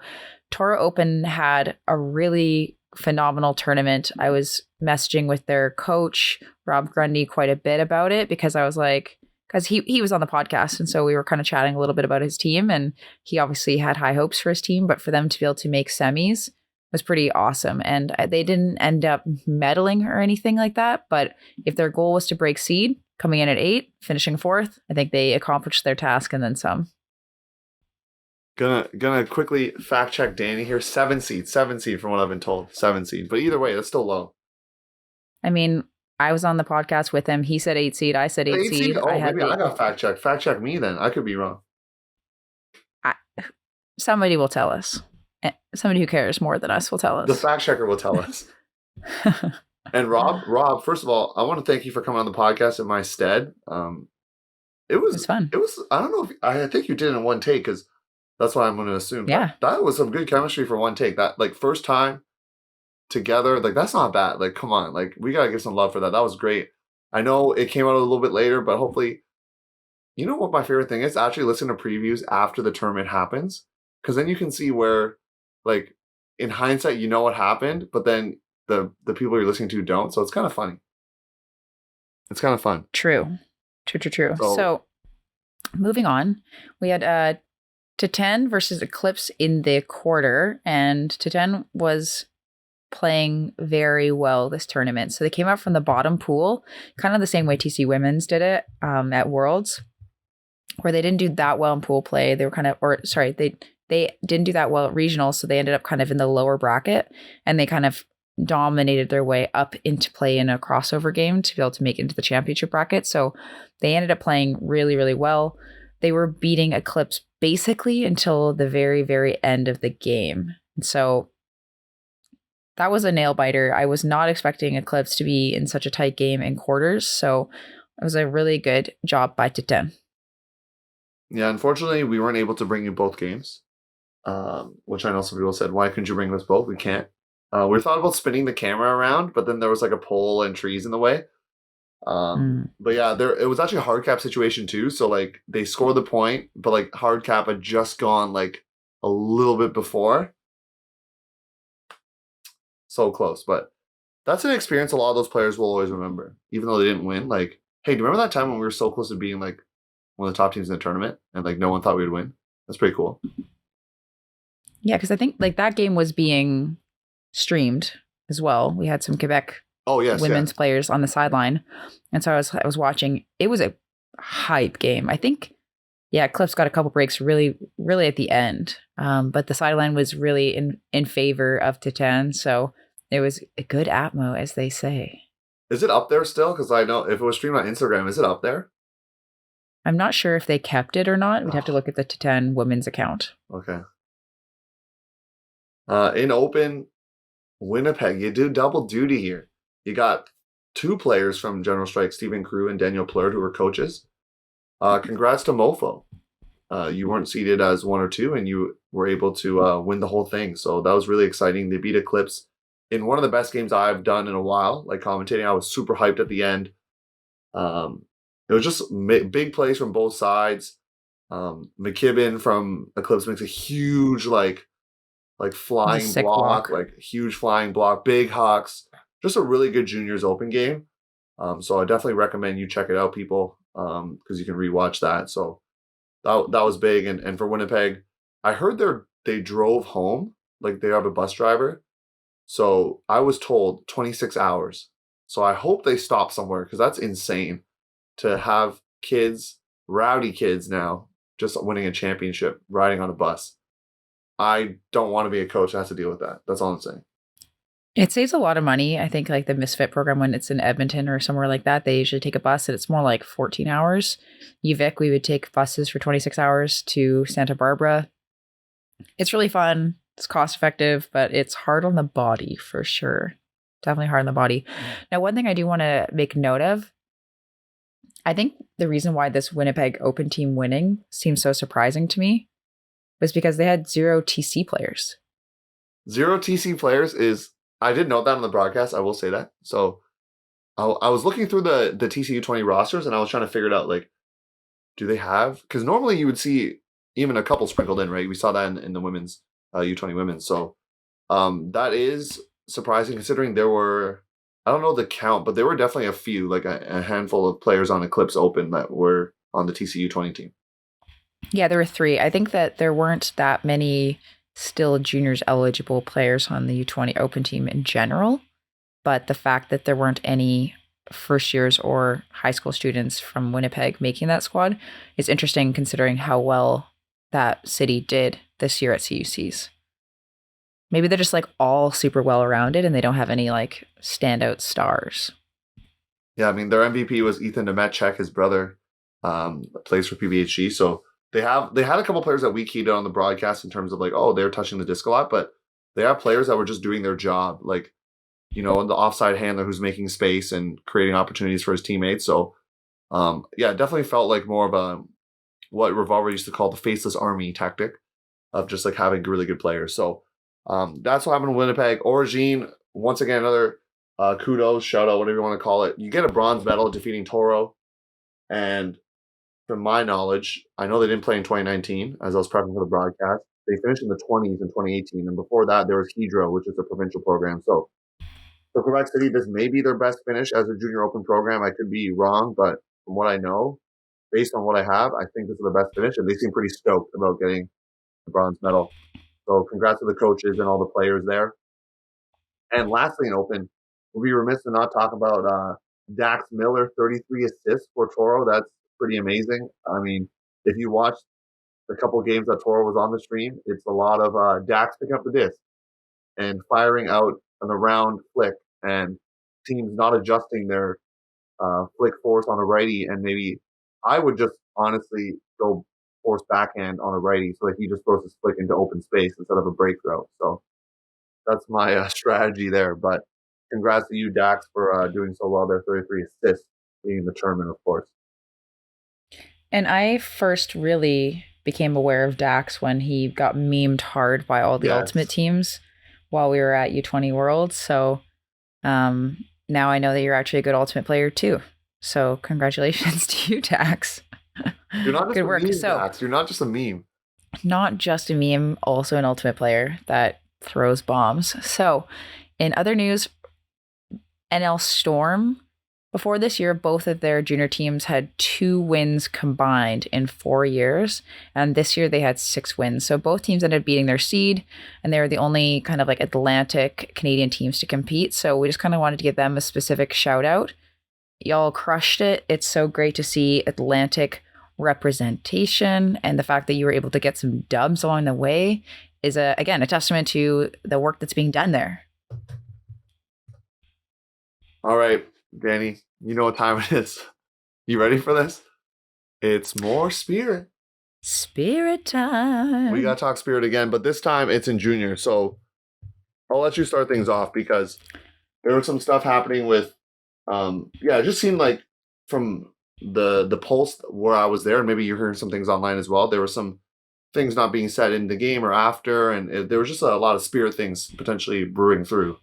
Toro Open had a really phenomenal tournament. I was messaging with their coach, Rob Grundy, quite a bit about it because I was like, because he was on the podcast. And so we were kind of chatting a little bit about his team, and he obviously had high hopes for his team, but for them to be able to make semis was pretty awesome. And they didn't end up medaling or anything like that. But if their goal was to break seed, coming in at 8, finishing 4th, I think they accomplished their task and then some. Gonna quickly fact check Danie here. 7 seed from what I've been told. 7 seed. But either way, that's still low. I mean, I was on the podcast with him. He said 8 seed. I said 8 seed. Oh, maybe I got fact check. Fact check me then. I could be wrong. Somebody will tell us. Somebody who cares more than us will tell us. The fact checker will tell us. And Rob, first of all, I want to thank you for coming on the podcast in my stead. It was fun. It was. I don't know if I think you did it in one take because that's what I'm going to assume. Yeah, that was some good chemistry for one take. That like first time together, like that's not bad. Like come on, like we gotta give some love for that. That was great. I know it came out a little bit later, but hopefully, you know what my favorite thing is? Actually listen to previews after the tournament happens, because then you can see where, like in hindsight, you know what happened, but then the people you're listening to don't. So it's kind of funny. It's kind of fun. True. So moving on, we had Titan versus Eclipse in the quarter, and Titan was playing very well this tournament. So they came out from the bottom pool, kind of the same way TC Women's did it at Worlds, where they didn't do that well in pool play. They were kind of, they didn't do that well at regionals, so they ended up kind of in the lower bracket, and they kind of dominated their way up into play in a crossover game to be able to make it into the championship bracket. So they ended up playing really, really well. They were beating Eclipse basically until the very, very end of the game. And so that was a nail biter. I was not expecting Eclipse to be in such a tight game in quarters. So it was a really good job by Titan. Yeah, unfortunately, we weren't able to bring you both games, which I know some people said, why couldn't you bring us both? We can't. We thought about spinning the camera around, but then there was like a pole and trees in the way. But yeah, it was actually a hard cap situation too. So like they scored the point, but like hard cap had just gone like a little bit before. So close, but that's an experience a lot of those players will always remember, even though they didn't win. Like, hey, do you remember that time when we were so close to being like one of the top teams in the tournament and like no one thought we would win? That's pretty cool. Yeah, because I think like that game was being streamed as well. We had some Quebec women's players on the sideline, and so I was watching. It was a hype game. I think, Eclipse got a couple breaks really at the end, but the sideline was really in favor of Titan, so it was a good atmo, as they say. Is it up there still? Because I know if it was streamed on Instagram, is it up there? I'm not sure if they kept it or not. We'd have to look at the Titan women's account. Okay. In open, Winnipeg, you do double duty here. You got two players from General Strike, Stephen Crew and Daniel Plurd, who were coaches. Congrats to Mofo. You weren't seeded as 1 or 2, and you were able to win the whole thing. So that was really exciting. They beat Eclipse in one of the best games I've done in a while. Like commentating, I was super hyped at the end. It was just big plays from both sides. McKibben from Eclipse makes a huge like flying block, like huge flying block, big hucks. Just a really good Juniors Open game. So I definitely recommend you check it out, people, because you can rewatch that. So that was big. And for Winnipeg, I heard they drove home, like they have a bus driver. So I was told 26 hours. So I hope they stop somewhere, because that's insane to have kids, rowdy kids now, just winning a championship, riding on a bus. I don't want to be a coach that has to deal with that. That's all I'm saying. It saves a lot of money. I think like the Misfit program, when it's in Edmonton or somewhere like that, they usually take a bus and it's more like 14 hours. UVic, we would take buses for 26 hours to Santa Barbara. It's really fun. It's cost effective, but it's hard on the body for sure. Definitely hard on the body. Now, one thing I do want to make note of, I think the reason why this Winnipeg Open team winning seems so surprising to me was because they had 0 TC players. 0 TC players is, I didn't know that on the broadcast, I will say that. So I was looking through the TC U20 rosters, and I was trying to figure it out, like, do they have, because normally you would see even a couple sprinkled in, right? We saw that in the women's, U20 women's. So that is surprising, considering there were, I don't know the count, but there were definitely a few, like a handful of players on Eclipse Open that were on the TC U20 team. Yeah, there were 3. I think that there weren't that many still juniors eligible players on the U20 Open team in general, but the fact that there weren't any first years or high school students from Winnipeg making that squad is interesting, considering how well that city did this year at CUCs. Maybe they're just like all super well rounded and they don't have any like standout stars. Yeah, I mean, their MVP was Ethan Nemechek, his brother, plays for PBHG. So they had a couple players that we keyed on the broadcast in terms of like, oh, they're touching the disc a lot, but they have players that were just doing their job, like, you know, the offside handler who's making space and creating opportunities for his teammates. So yeah, it definitely felt like more of a what Revolver used to call the faceless army tactic of just like having really good players. So that's what happened in Winnipeg. Origine, once again, another kudos, shout out, whatever you want to call it. You get a bronze medal defeating Toro. And from my knowledge, I know they didn't play in 2019, as I was prepping for the broadcast. They finished in the 20s in 2018. And before that, there was Hydro, which is a provincial program. So For Quebec City, this may be their best finish as a junior open program. I could be wrong, but from what I know, based on what I have, I think this is the best finish, and they seem pretty stoked about getting the bronze medal. So congrats to the coaches and all the players there. And lastly in open, we'll be remiss to not talk about Dax Miller, 33 assists for Toro. That's pretty amazing. I mean, if you watch the couple games that Toro was on the stream, it's a lot of Dax picking up the disc and firing out an around flick, and teams not adjusting their flick force on a righty, and maybe I would just honestly go force backhand on a righty so that he just throws his flick into open space instead of a break throw. So that's my strategy there. But congrats to you, Dax, for doing so well there. 33 assists, being the tournament, of course. And I first really became aware of Dax when he got memed hard by all the Ultimate teams while we were at U20 Worlds. So now I know that you're actually a good Ultimate player too. So congratulations to you, Dax. You're not just good work. Dax. You're not just a meme. Not just a meme, also an Ultimate player that throws bombs. So in other news, NL Storm, before this year, both of their junior teams had 2 wins combined in 4 years. And this year they had 6 wins. So both teams ended up beating their seed, and they were the only kind of like Atlantic Canadian teams to compete. So we just kind of wanted to give them a specific shout out. Y'all crushed it. It's so great to see Atlantic representation, and the fact that you were able to get some dubs along the way is again a testament to the work that's being done there. All right, Danie, you know what time it is. You ready for this? It's more Spirit. Spirit time. We got to talk Spirit again, but this time it's in junior. So I'll let you start things off because there was some stuff happening with, it just seemed like from the pulse where I was there, and maybe you're hearing some things online as well, there were some things not being said in the game or after, and there was just a lot of Spirit things potentially brewing through.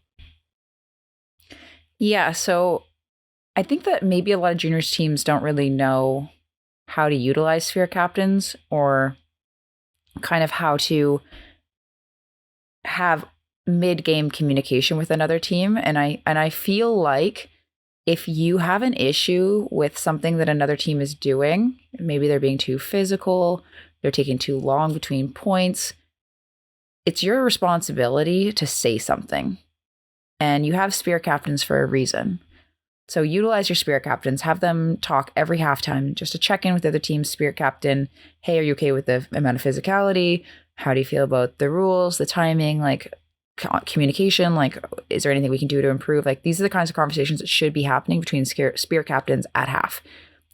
Yeah, so I think that maybe a lot of juniors teams don't really know how to utilize Spirit captains or kind of how to have mid-game communication with another team. And I feel like if you have an issue with something that another team is doing, maybe they're being too physical, they're taking too long between points, it's your responsibility to say something. And you have Spirit captains for a reason. So utilize your Spirit captains, have them talk every halftime just to check in with the other team's Spirit captain. Hey, are you okay with the amount of physicality? How do you feel about the rules, the timing, like communication? Like, is there anything we can do to improve? Like, these are the kinds of conversations that should be happening between Spirit captains at half.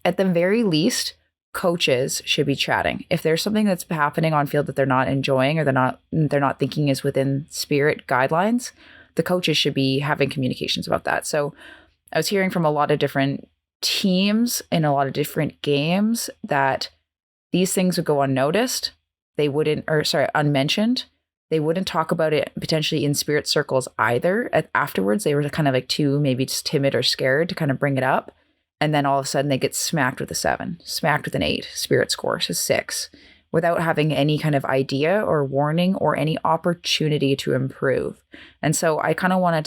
At the very least, coaches should be chatting. If there's something that's happening on field that they're not enjoying or they're not thinking is within Spirit guidelines, the coaches should be having communications about that. So I was hearing from a lot of different teams in a lot of different games that these things would go unnoticed. Unmentioned. They wouldn't talk about it potentially in Spirit circles either. Afterwards, they were kind of like too maybe just timid or scared to kind of bring it up. And then all of a sudden they get smacked with a 7, smacked with an 8, Spirit scores a 6, without having any kind of idea or warning or any opportunity to improve. And so I kind of wanted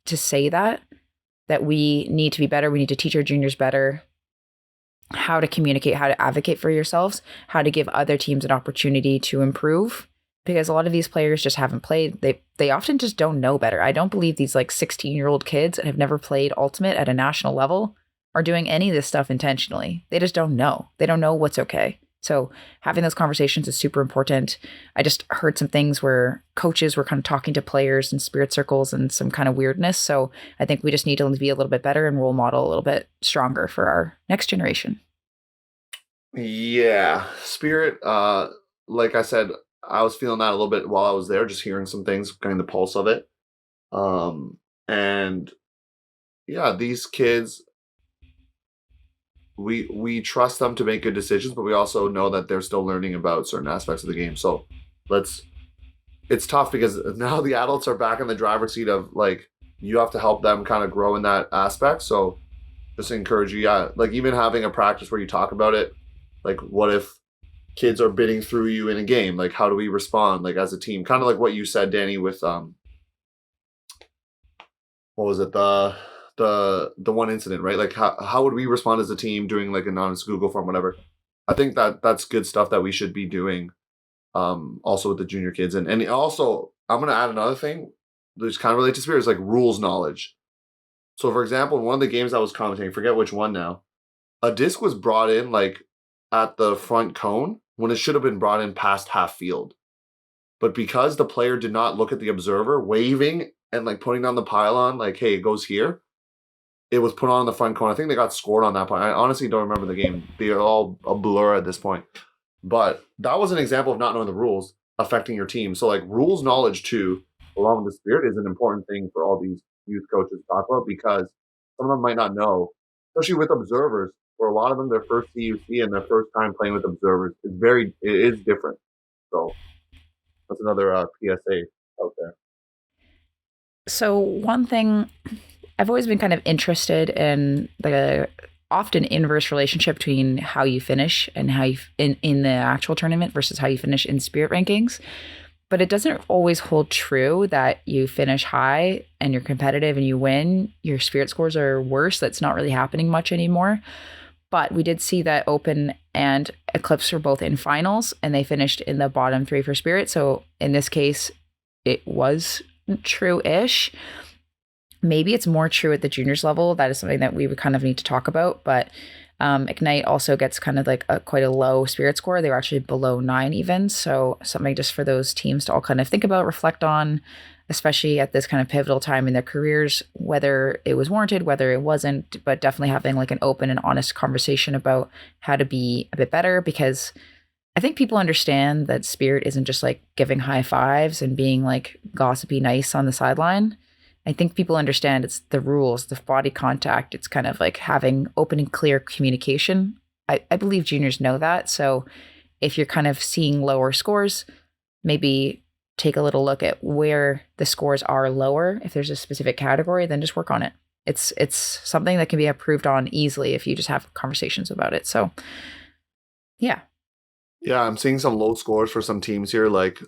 to say that we need to be better. We need to teach our juniors better how to communicate, how to advocate for yourselves, how to give other teams an opportunity to improve, because a lot of these players just haven't played. They often just don't know better. I don't believe these like 16-year-old kids that have never played Ultimate at a national level are doing any of this stuff intentionally. They just don't know. They don't know what's okay. So having those conversations is super important. I just heard some things where coaches were kind of talking to players in Spirit circles and some kind of weirdness. So I think we just need to be a little bit better and role model a little bit stronger for our next generation. Yeah. Spirit, like I said, I was feeling that a little bit while I was there, just hearing some things, getting the pulse of it. And yeah, these kids, we trust them to make good decisions, but we also know that they're still learning about certain aspects of the game. So it's tough because now the adults are back in the driver's seat of like, you have to help them kind of grow in that aspect. So just encourage you. Yeah. Like even having a practice where you talk about it, like what if kids are bidding through you in a game? Like how do we respond like as a team? Kind of like what you said, Danie, with what was it, the one incident, right? Like how would we respond as a team doing like anonymous Google form, whatever. I think that's good stuff that we should be doing also with the junior kids. And also I'm gonna add another thing which kind of relates to spirit, is like rules knowledge. So for example, in one of the games I was commentating, forget which one now, a disc was brought in like at the front cone when it should have been brought in past half field. But because the player did not look at the observer waving and like putting down the pylon, like, hey, it goes here, it was put on the front cone. I think they got scored on that point. I honestly don't remember the game. They're all a blur at this point. But that was an example of not knowing the rules affecting your team. So like rules knowledge too, along with the spirit, is an important thing for all these youth coaches to talk about, because some of them might not know, especially with observers. For a lot of them, their first CUC and their first time playing with observers it is different. So that's another PSA out there. So one thing, I've always been kind of interested in the often inverse relationship between how you finish and how you in the actual tournament versus how you finish in spirit rankings. But it doesn't always hold true that you finish high and you're competitive and you win, your spirit scores are worse. That's not really happening much anymore. But we did see that Open and Eclipse were both in finals and they finished in the bottom 3 for spirit. So in this case, it was true-ish. Maybe it's more true at the juniors level. That is something that we would kind of need to talk about. But Ignite also gets kind of like quite a low spirit score. They were actually below 9 even. So something just for those teams to all kind of think about, reflect on, especially at this kind of pivotal time in their careers, whether it was warranted, whether it wasn't, but definitely having like an open and honest conversation about how to be a bit better. Because I think people understand that spirit isn't just like giving high fives and being like gossipy nice on the sideline. I think people understand it's the rules, the body contact. It's kind of like having open and clear communication. I believe juniors know that. So if you're kind of seeing lower scores, maybe take a little look at where the scores are lower. If there's a specific category, then just work on it. It's something that can be improved on easily if you just have conversations about it. So yeah. Yeah, I'm seeing some low scores for some teams here, like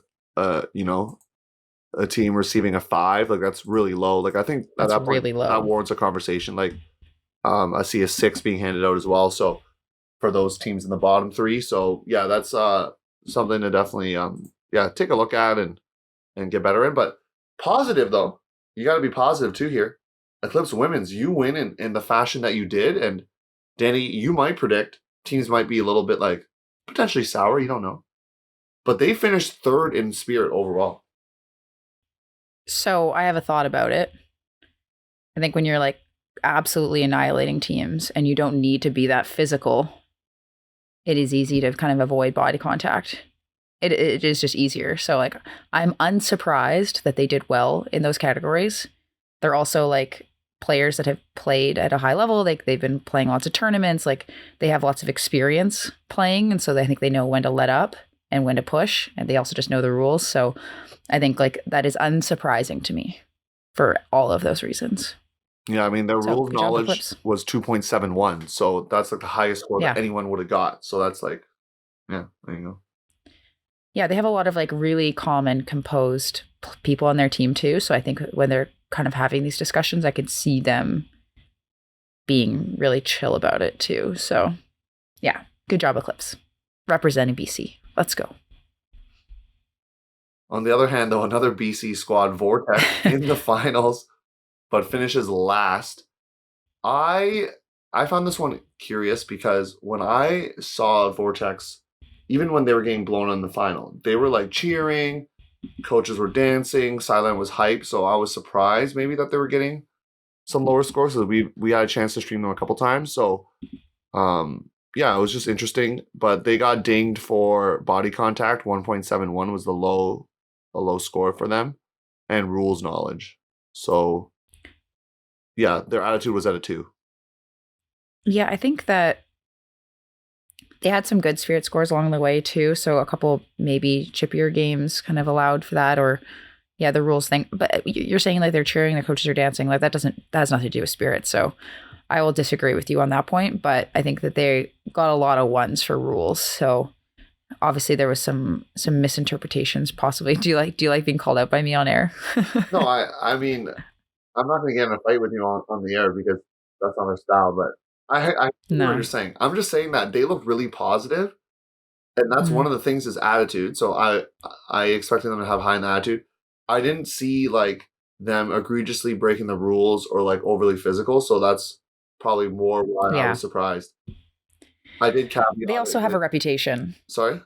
a team receiving a 5, like that's really low. Like I think at that point, really low. That warrants a conversation. Like I see a 6 being handed out as well. So for those teams in the bottom 3, so yeah, that's something to definitely take a look at and get better in. But positive though, you got to be positive too here. Eclipse Women's, you win in the fashion that you did, and Danie, you might predict teams might be a little bit like potentially sour. You don't know, but they finished 3rd in spirit overall. So I have a thought about it. I think when you're like absolutely annihilating teams and you don't need to be that physical, it is easy to kind of avoid body contact. It is just easier. So like I'm unsurprised that they did well in those categories. They're also like players that have played at a high level. They've been playing lots of tournaments. Like they have lots of experience playing. And so I think they know when to let up and when to push. And they also just know the rules. So I think like that is unsurprising to me for all of those reasons. Yeah, I mean their rules knowledge was 2.71, so that's like the highest score that anyone would have got. So that's like, yeah, there you go. Yeah, they have a lot of like really calm and composed people on their team too. So I think when they're kind of having these discussions, I could see them being really chill about it too. So yeah, good job, Eclipse, representing BC. Let's go. On the other hand, though, another BC squad, Vortex, in the finals, but finishes last. I found this one curious because when I saw Vortex, even when they were getting blown in the final, they were like cheering, coaches were dancing, Silent was hyped, so I was surprised maybe that they were getting some lower scores. So we had a chance to stream them a couple times. So yeah, it was just interesting. But they got dinged for body contact. 1.71 was the low score for them, and rules knowledge. So yeah, their attitude was at a 2. Yeah, I think that they had some good spirit scores along the way too. So a couple maybe chippier games kind of allowed for that, or yeah, the rules thing. But you're saying like they're cheering, the coaches are dancing, like that has nothing to do with spirit. So I will disagree with you on that point, but I think that they got a lot of 1s for rules. So obviously there was some misinterpretations possibly. Do you like being called out by me on air? No, I mean I'm not going to get in a fight with you on the air because that's not our style, but I know what you're saying. I'm just saying that they look really positive, and that's one of the things is attitude. So I expected them to have high in the attitude. I didn't see like them egregiously breaking the rules or like overly physical, so that's probably more why I was surprised. I did caveat. They also have a reputation. Sorry?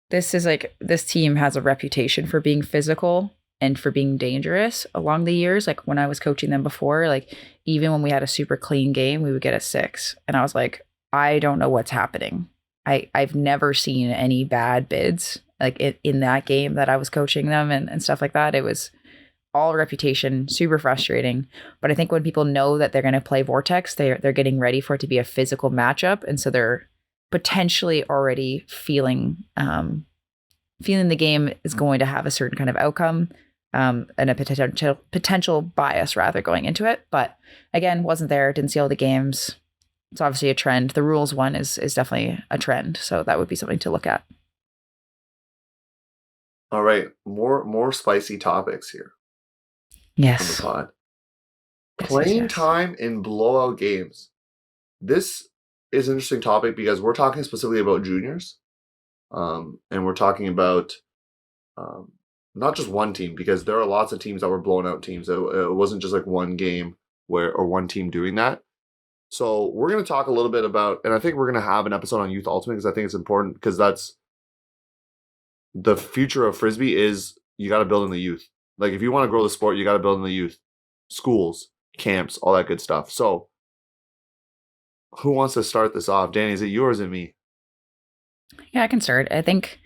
This team has a reputation for being physical and for being dangerous along the years. Like when I was coaching them before, like even when we had a super clean game, we would get a 6. And I was like, I don't know what's happening. I've never seen any bad bids like in that game that I was coaching them and stuff like that. It was all reputation, super frustrating. But I think when people know that they're going to play Vortex, they're getting ready for it to be a physical matchup. And so they're potentially already feeling the game is going to have a certain kind of outcome. And a potential bias rather going into it. But again, wasn't there, didn't see all the games. It's obviously a trend. The rules one is definitely a trend. So that would be something to look at. All right. More spicy topics here. Yes. On the pod. Playing time in blowout games. This is an interesting topic because we're talking specifically about juniors. And we're talking about not just one team, because there are lots of teams that were blown out teams. It wasn't just like one game or one team doing that. So we're going to talk a little bit about, and I think we're going to have an episode on Youth Ultimate because I think it's important because that's the future of Frisbee is you got to build in the youth. Like if you want to grow the sport, you got to build in the youth, schools, camps, all that good stuff. So who wants to start this off? Danie, is it you or is it me? Yeah, I can start. I think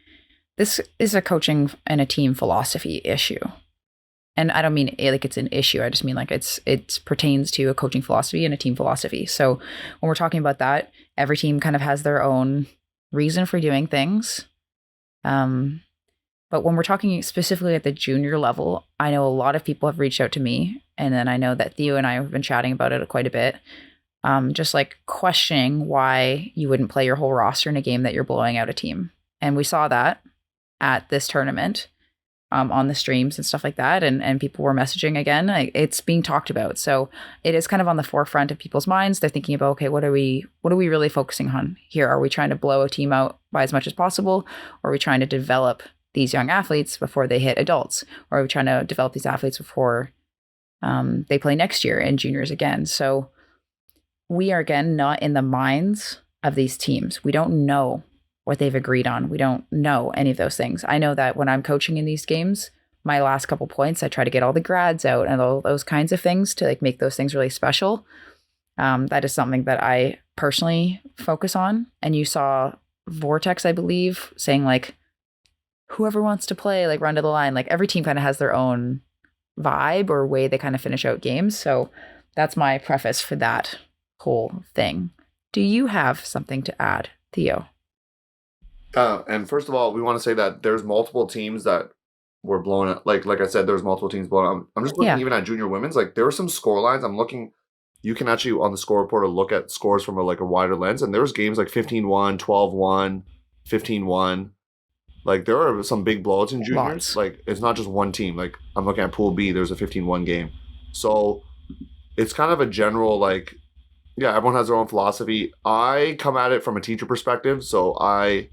this is a coaching and a team philosophy issue. And I don't mean like it's an issue. I just mean like it pertains to a coaching philosophy and a team philosophy. So when we're talking about that, every team kind of has their own reason for doing things. But when we're talking specifically at the junior level, I know a lot of people have reached out to me. And then I know that Theo and I have been chatting about it quite a bit. Just like questioning why you wouldn't play your whole roster in a game that you're blowing out a team. And we saw that at this tournament on the streams and stuff like that. And people were messaging again. It's being talked about. So it is kind of on the forefront of people's minds. They're thinking about, okay, what are we really focusing on here? Are we trying to blow a team out by as much as possible? Or are we trying to develop these young athletes before they hit adults? Or are we trying to develop these athletes before they play next year in juniors again? So we are, again, not in the minds of these teams. We don't know what they've agreed on. We don't know any of those things. I know that when I'm coaching in these games, my last couple points, I try to get all the grads out and all those kinds of things to like make those things really special. That is something that I personally focus on. And you saw Vortex, I believe, saying like, whoever wants to play, like run to the line. Like every team kind of has their own vibe or way they kind of finish out games. So that's my preface for that whole thing. Do you have something to add, Theo? And first of all, we want to say that there's multiple teams that were blown up. Like I said, there's multiple teams blown up. I'm just looking even at junior women's. Like there were some score lines. I'm looking. You can actually on the score reporter look at scores from a wider lens. And there was games like 15-1, 12-1, 15-1. Like there are some big blowouts in juniors. Lots. Like it's not just one team. Like I'm looking at Pool B. There's a 15-1 game. So it's kind of a general like, yeah, everyone has their own philosophy. I come at it from a teacher perspective. So I,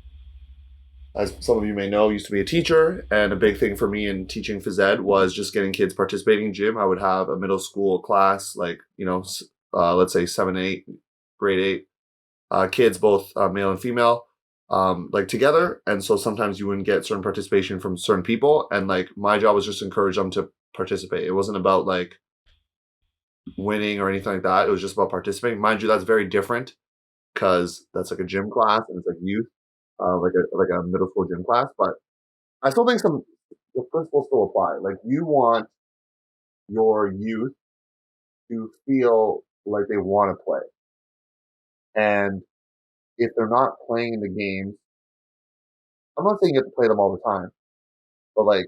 as some of you may know, used to be a teacher, and a big thing for me in teaching phys ed was just getting kids participating in gym. I would have a middle school class, like, let's say 7, 8, grade 8, kids, both male and female, like together. And so sometimes you wouldn't get certain participation from certain people. And like my job was just to encourage them to participate. It wasn't about like winning or anything like that. It was just about participating. Mind you, that's very different because that's like a gym class and it's like youth. Like a middle school gym class, but I still think the principles still apply. Like you want your youth to feel like they want to play, and if they're not playing in the games, I'm not saying you have to play them all the time, but like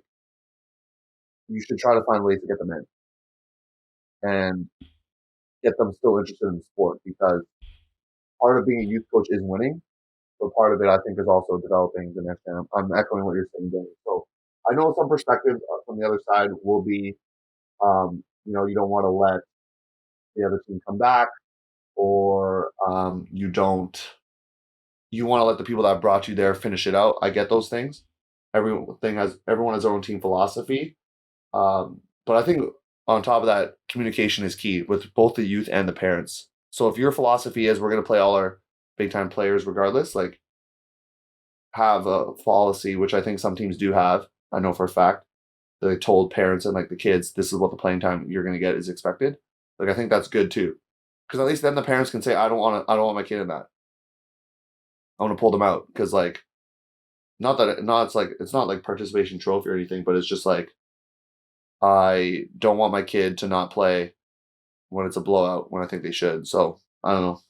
you should try to find ways to get them in and get them still interested in the sport, because part of being a youth coach is winning. So part of it, I think, is also developing the next gen. I'm echoing what you're saying, Danny. So I know some perspectives from the other side will be you don't want to let the other team come back, or you want to let the people that brought you there finish it out. I get those things. Everyone has their own team philosophy. But I think on top of that, communication is key with both the youth and the parents. So if your philosophy is we're going to play all our big time players regardless, like have a policy, which I think some teams do have. I know for a fact they told parents and like the kids, this is what the playing time you're going to get is expected. Like, I think that's good too. Because at least then the parents can say, I don't want my kid in that. I want to pull them out. Because like, it's not like participation trophy or anything, but it's just like, I don't want my kid to not play when it's a blowout when I think they should. So I don't know.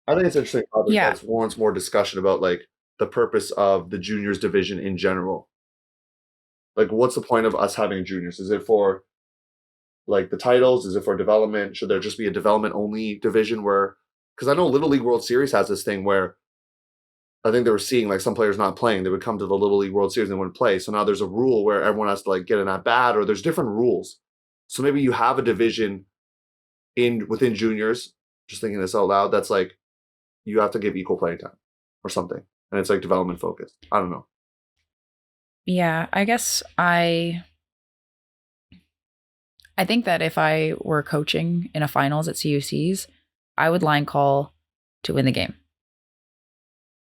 I think it's interesting how this warrants more discussion about like the purpose of the juniors division in general. Like, what's the point of us having juniors? Is it for like the titles? Is it for development? Should there just be a development only division where, because I know Little League World Series has this thing where I think they were seeing like some players not playing. They would come to the Little League World Series and wouldn't play. So now there's a rule where everyone has to like get an at bat, or there's different rules. So maybe you have a division within juniors, just thinking this out loud, that's like you have to give equal playing time or something. And it's like development focused. I don't know. Yeah, I guess I think that if I were coaching in a finals at CUCs, I would line call to win the game.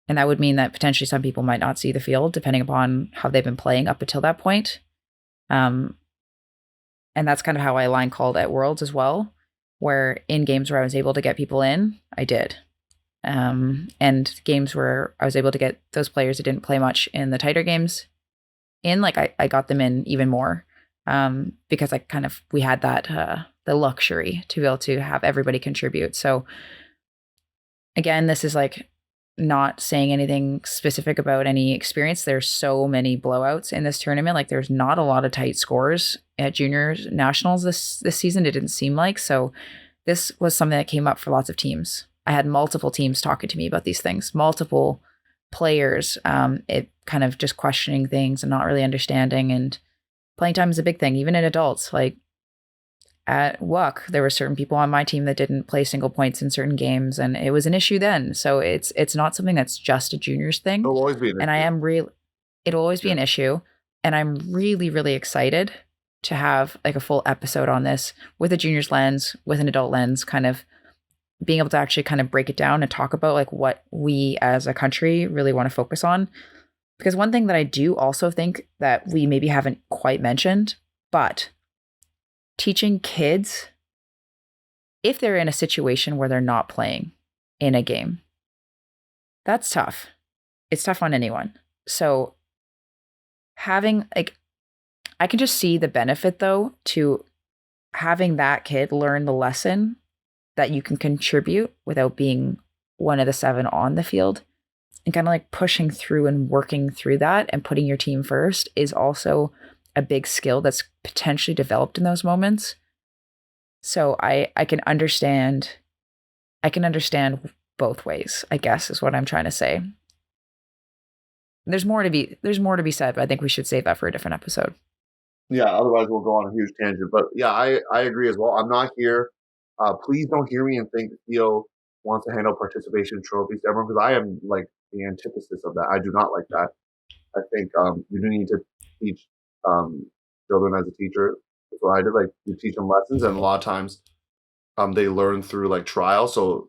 And that would mean that potentially some people might not see the field depending upon how they've been playing up until that point. And that's kind of how I line called at Worlds as well, where in games where I was able to get people in, I did. And games where I was able to get those players that didn't play much in the tighter games in, like I got them in even more, because we had that, the luxury to be able to have everybody contribute. So again, this is like not saying anything specific about any experience. There's so many blowouts in this tournament. Like, there's not a lot of tight scores at juniors nationals this season. It didn't seem like. So this was something that came up for lots of teams. I had multiple teams talking to me about these things, multiple players, it kind of just questioning things and not really understanding. And playing time is a big thing, even in adults. Like at CUC, there were certain people on my team that didn't play single points in certain games, and it was an issue then. So it's not something that's just a juniors thing. It'll always be an issue. It'll always be an issue. And I'm really, really excited to have like a full episode on this with a juniors lens, with an adult lens, kind of being able to actually kind of break it down and talk about like what we as a country really want to focus on. Because one thing that I do also think that we maybe haven't quite mentioned, but teaching kids, if they're in a situation where they're not playing in a game, that's tough. It's tough on anyone. So having like, I can just see the benefit though to having that kid learn the lesson that you can contribute without being one of the 7 on the field, and kind of like pushing through and working through that and putting your team first is also a big skill that's potentially developed in those moments. So I can understand both ways, I guess, is what I'm trying to say. There's more to be said, but I think we should save that for a different episode. Yeah, otherwise we'll go on a huge tangent. But yeah, I agree as well. I'm not here. Please don't hear me and think Theo wants to hand out participation trophies to everyone, because I am like the antithesis of that. I do not like that. I think you do need to teach children as a teacher. That's what I did. Like, you teach them lessons, and a lot of times they learn through like trial. So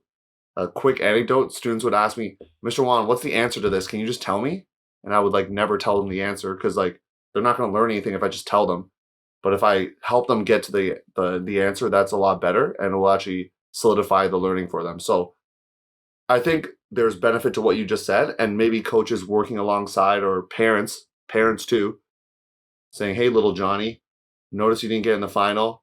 a quick anecdote, students would ask me, Mr. Wan, what's the answer to this? Can you just tell me? And I would like never tell them the answer, because like they're not going to learn anything if I just tell them. But if I help them get to the answer, that's a lot better, and it will actually solidify the learning for them. So I think there's benefit to what you just said, and maybe coaches working alongside, or parents too, saying, hey, little Johnny, notice you didn't get in the final.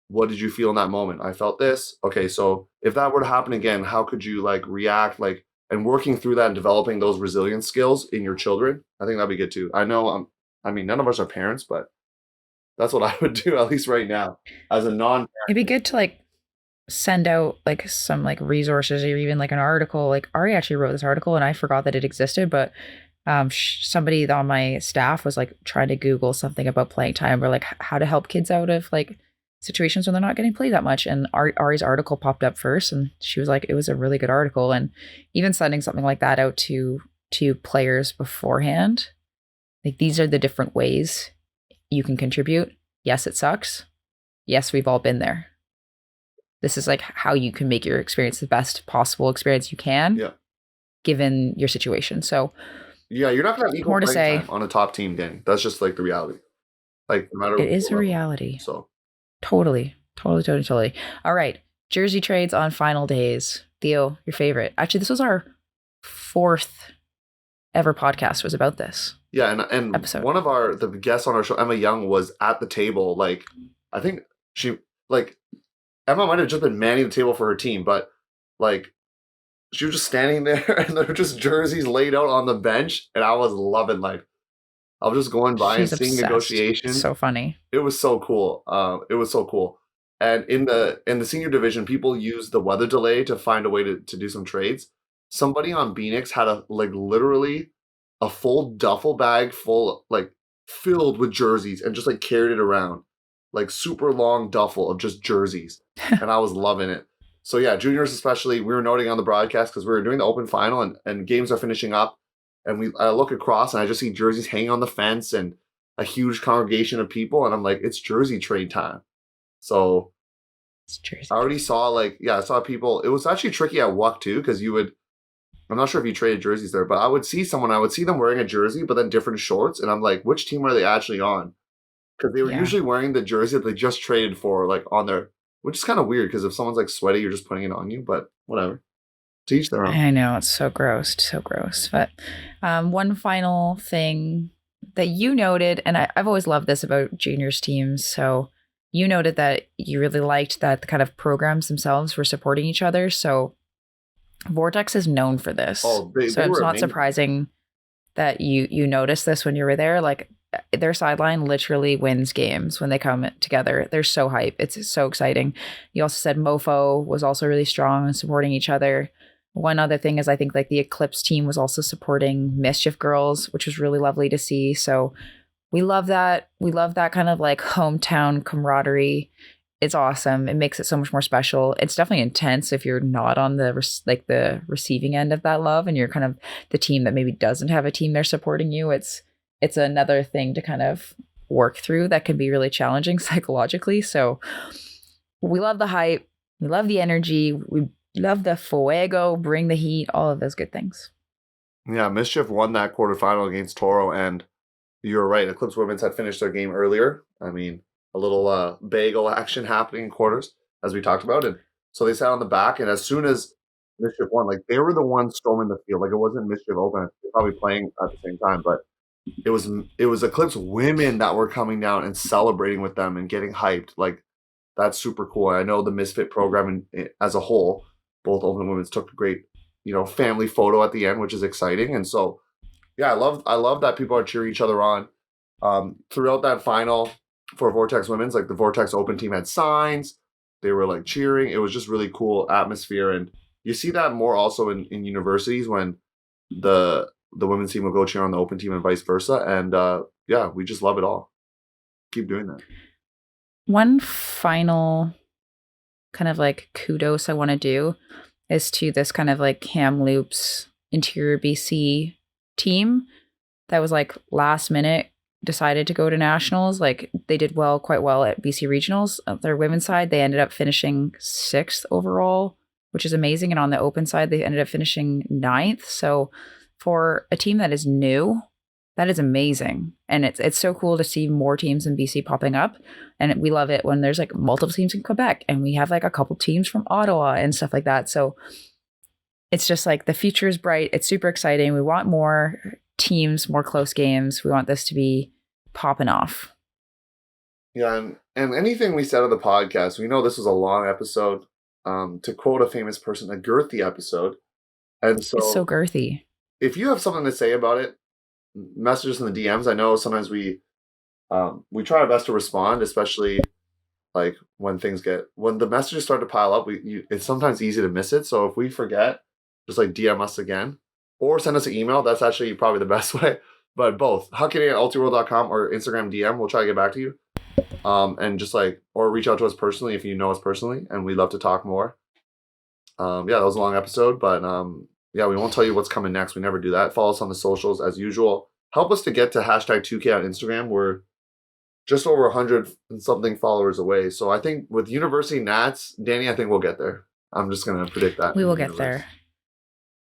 What did you feel in that moment? I felt this. Okay, so if that were to happen again, how could you like react? Like, and working through that and developing those resilience skills in your children, I think that'd be good too. I know, none of us are parents, but that's what I would do, at least right now, as a non-parent. It'd be good to like send out like some like resources, or even like an article. Like Ari actually wrote this article and I forgot that it existed, but Somebody on my staff was like trying to Google something about playing time or like how to help kids out of like situations when they're not getting played that much. And Ari's article popped up first, and she was like, it was a really good article. And even sending something like that out to players beforehand, like these are the different ways you can contribute. Yes, it sucks. Yes, we've all been there. This is like how you can make your experience the best possible experience you can, given your situation. So yeah, you're not going to have equal playing time on a top team, Danny. That's just like the reality. Like no matter it is a reality. So totally. All right, jersey trades on final days. Theo, your favorite. Actually, this was our 4th ever podcast was about this. Yeah, and episode. One of the guests on our show, Emma Young, was at the table. Like, I think Emma might have just been manning the table for her team, but like she was just standing there and there were just jerseys laid out on the bench, and I was loving life. I was just going by and seeing negotiations. So funny. It was so cool. And in the senior division, people used the weather delay to find a way to do some trades. Somebody on Phoenix had literally a full duffel bag full, like filled with jerseys, and just like carried it around, like super long duffel of just jerseys. And I was loving it. So yeah, juniors especially, we were noting on the broadcast because we were doing the open final and games are finishing up. And I look across and I just see jerseys hanging on the fence and a huge congregation of people. And I'm like, it's jersey trade time. So it's jersey. I already saw I saw people. It was actually tricky at WUC too, because I'm not sure if you traded jerseys there, but I would see them wearing a jersey, but then different shorts. And I'm like, which team are they actually on? Because they were usually wearing the jersey that they just traded for, like on their, which is kind of weird because if someone's like sweaty, you're just putting it on you, but whatever. To each their own. I know, it's so gross. But one final thing that you noted, and I've always loved this about juniors teams. So you noted that you really liked that the kind of programs themselves were supporting each other. So Vortex is known for this. So it's not surprising that you noticed this when you were there. Like their sideline literally wins games when they come together. They're so hype. It's so exciting. You also said Mofo was also really strong in supporting each other. One other thing is I think like the Eclipse team was also supporting Mischief Girls, which was really lovely to see. So we love that. We love that kind of like hometown camaraderie. It's awesome. It makes it so much more special. It's definitely intense if you're not on the receiving end of that love and you're kind of the team that maybe doesn't have a team there supporting you. It's another thing to kind of work through that can be really challenging psychologically. So we love the hype. We love the energy. We love the fuego, bring the heat, all of those good things. Yeah, Mischief won that quarterfinal against Toro, and you're right. Eclipse Women's had finished their game earlier. I mean, a little bagel action happening in quarters, as we talked about. And so they sat on the back, and as soon as Mischief won, like they were the ones storming the field. Like it wasn't Mischief Open. They're probably playing at the same time, but it was Eclipse women that were coming down and celebrating with them and getting hyped. Like that's super cool. I know the Misfit program as a whole, both Open and Women's, took a great, family photo at the end, which is exciting. And so, yeah, I love that people are cheering each other on. Throughout that final for Vortex Women's, like the Vortex Open team had signs, they were like cheering. It was just really cool atmosphere, and you see that more also in universities when the women's team will go cheer on the Open team and vice versa. And yeah, we just love it all. Keep doing that. One final kind of like kudos I want to do is to this kind of like Kamloops Interior BC team that was like last minute decided to go to nationals. Like they did quite well at BC regionals. Their women's side, they ended up finishing 6th overall, which is amazing. And on the open side, they ended up finishing 9th. So for a team that is new, that is amazing. And it's so cool to see more teams in BC popping up. And we love it when there's like multiple teams in Quebec and we have like a couple teams from Ottawa and stuff like that. So it's just like the future is bright. It's super exciting. We want more teams, more close games. We want this to be popping off. Yeah. And anything we said on the podcast, we know this was a long episode. To quote a famous person, a girthy episode. And so it's so girthy. If you have something to say about it, message us in the DMs. I know sometimes we try our best to respond, especially like when the messages start to pile up. It's sometimes easy to miss it. So if we forget, just like DM us again, or send us an email. That's actually probably the best way. But both, huckin@ultiworld.com or Instagram DM. We'll try to get back to you. And just like, or reach out to us personally if you know us personally, and we'd love to talk more. Yeah, that was a long episode, but yeah, we won't tell you what's coming next. We never do that. Follow us on the socials as usual. Help us to get to #2K on Instagram. We're just over 100 and something followers away. So I think with University Nats, Danie, I think we'll get there. I'm just going to predict that. We will get there.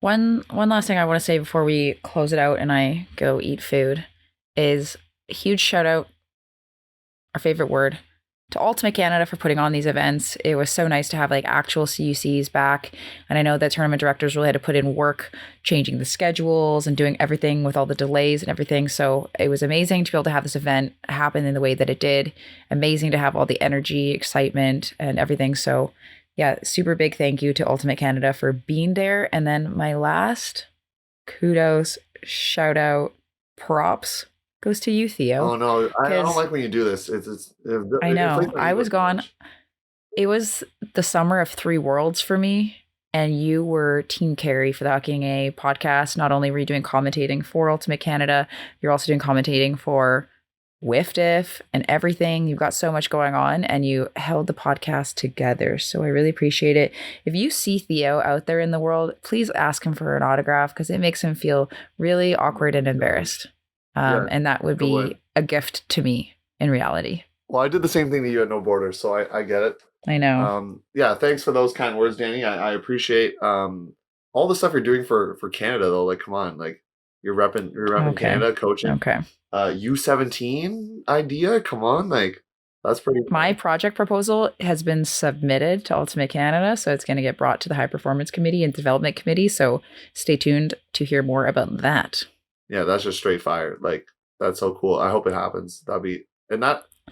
One last thing I want to say before we close it out and I go eat food is a huge shout out, our favorite word, to Ultimate Canada for putting on these events. It was so nice to have like actual CUCs back. And I know that tournament directors really had to put in work, changing the schedules and doing everything with all the delays and everything. So it was amazing to be able to have this event happen in the way that it did. Amazing to have all the energy, excitement, and everything. So yeah, super big thank you to Ultimate Canada for being there. And then my last kudos, shout out, props goes to you, Theo. Oh no, I don't like when you do this. I know. I was gone. It was the summer of 3 worlds for me, and you were team carry for the Hucking A podcast. Not only were you doing commentating for Ultimate Canada, you're also doing commentating for WIFDIF and everything. You've got so much going on, and you held the podcast together. So I really appreciate it. If you see Theo out there in the world, please ask him for an autograph because it makes him feel really awkward and embarrassed. And that would be a gift to me in reality. Well, I did the same thing to you at No Borders, so I get it. I know. Yeah, thanks for those kind words, Danie. I appreciate all the stuff you're doing for Canada, though. Like, come on, like you're repping Okay. Canada, coaching. Okay. U17 idea, come on, like that's pretty. My project proposal has been submitted to Ultimate Canada, so it's going to get brought to the High Performance Committee and Development Committee. So stay tuned to hear more about that. Yeah, that's just straight fire. Like, that's so cool. I hope it happens.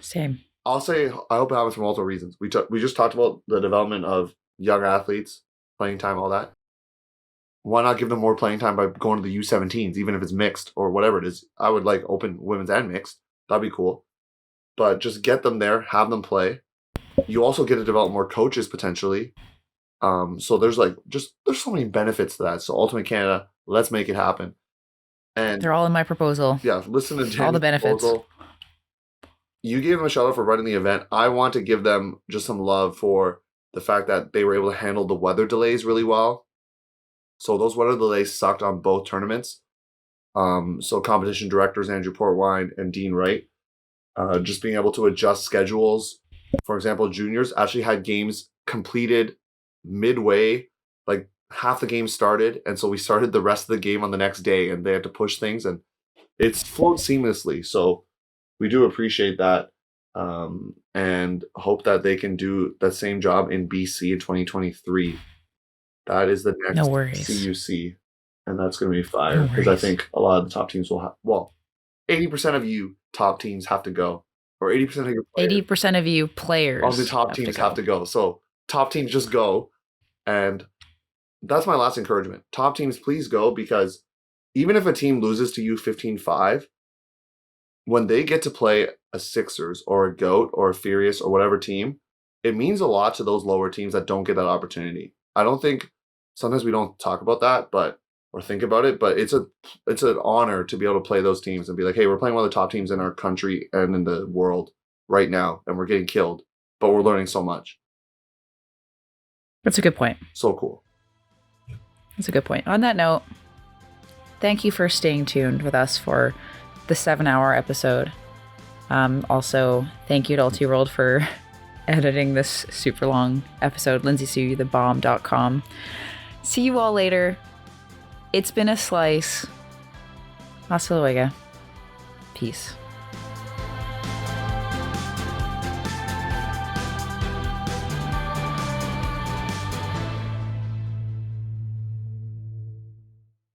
Same. I'll say I hope it happens for multiple reasons. We just talked about the development of young athletes, playing time, all that. Why not give them more playing time by going to the U17s, even if it's mixed or whatever it is? I would like open women's and mixed. That'd be cool. But just get them there, have them play. You also get to develop more coaches potentially. So there's so many benefits to that. So Ultimate Canada, let's make it happen. And they're all in my proposal. Yeah, listen to all the benefits. Proposal. You gave them a shout out for running the event. I want to give them just some love for the fact that they were able to handle the weather delays really well. So those weather delays sucked on both tournaments. So competition directors Andrew Portwine and Dean Wright, just being able to adjust schedules. For example, juniors actually had games completed midway, like half the game started, and so we started the rest of the game on the next day, and they had to push things, and it's flowed seamlessly. So we do appreciate that, and hope that they can do the same job in BC in 2023. That is the next CUC, and that's going to be fire because I think a lot of the top teams will have. Well, 80% of you top teams have to go, or 80% of your players, 80% of you players of the top teams have to go. So top teams just go, and that's my last encouragement. Top teams, please go, because even if a team loses to you 15-5, when they get to play a Sixers or a GOAT or a Furious or whatever team, it means a lot to those lower teams that don't get that opportunity. I don't think sometimes we don't talk about that, or think about it, but it's an honor to be able to play those teams and be like, hey, we're playing one of the top teams in our country and in the world right now, and we're getting killed, but we're learning so much. That's a good point. So cool. That's a good point. On that note, thank you for staying tuned with us for the 7-hour episode. Also, thank you to Ultiworld for editing this super long episode. LindsaySueTheBomb.com. See you all later. It's been a slice. Hasta luego. Peace.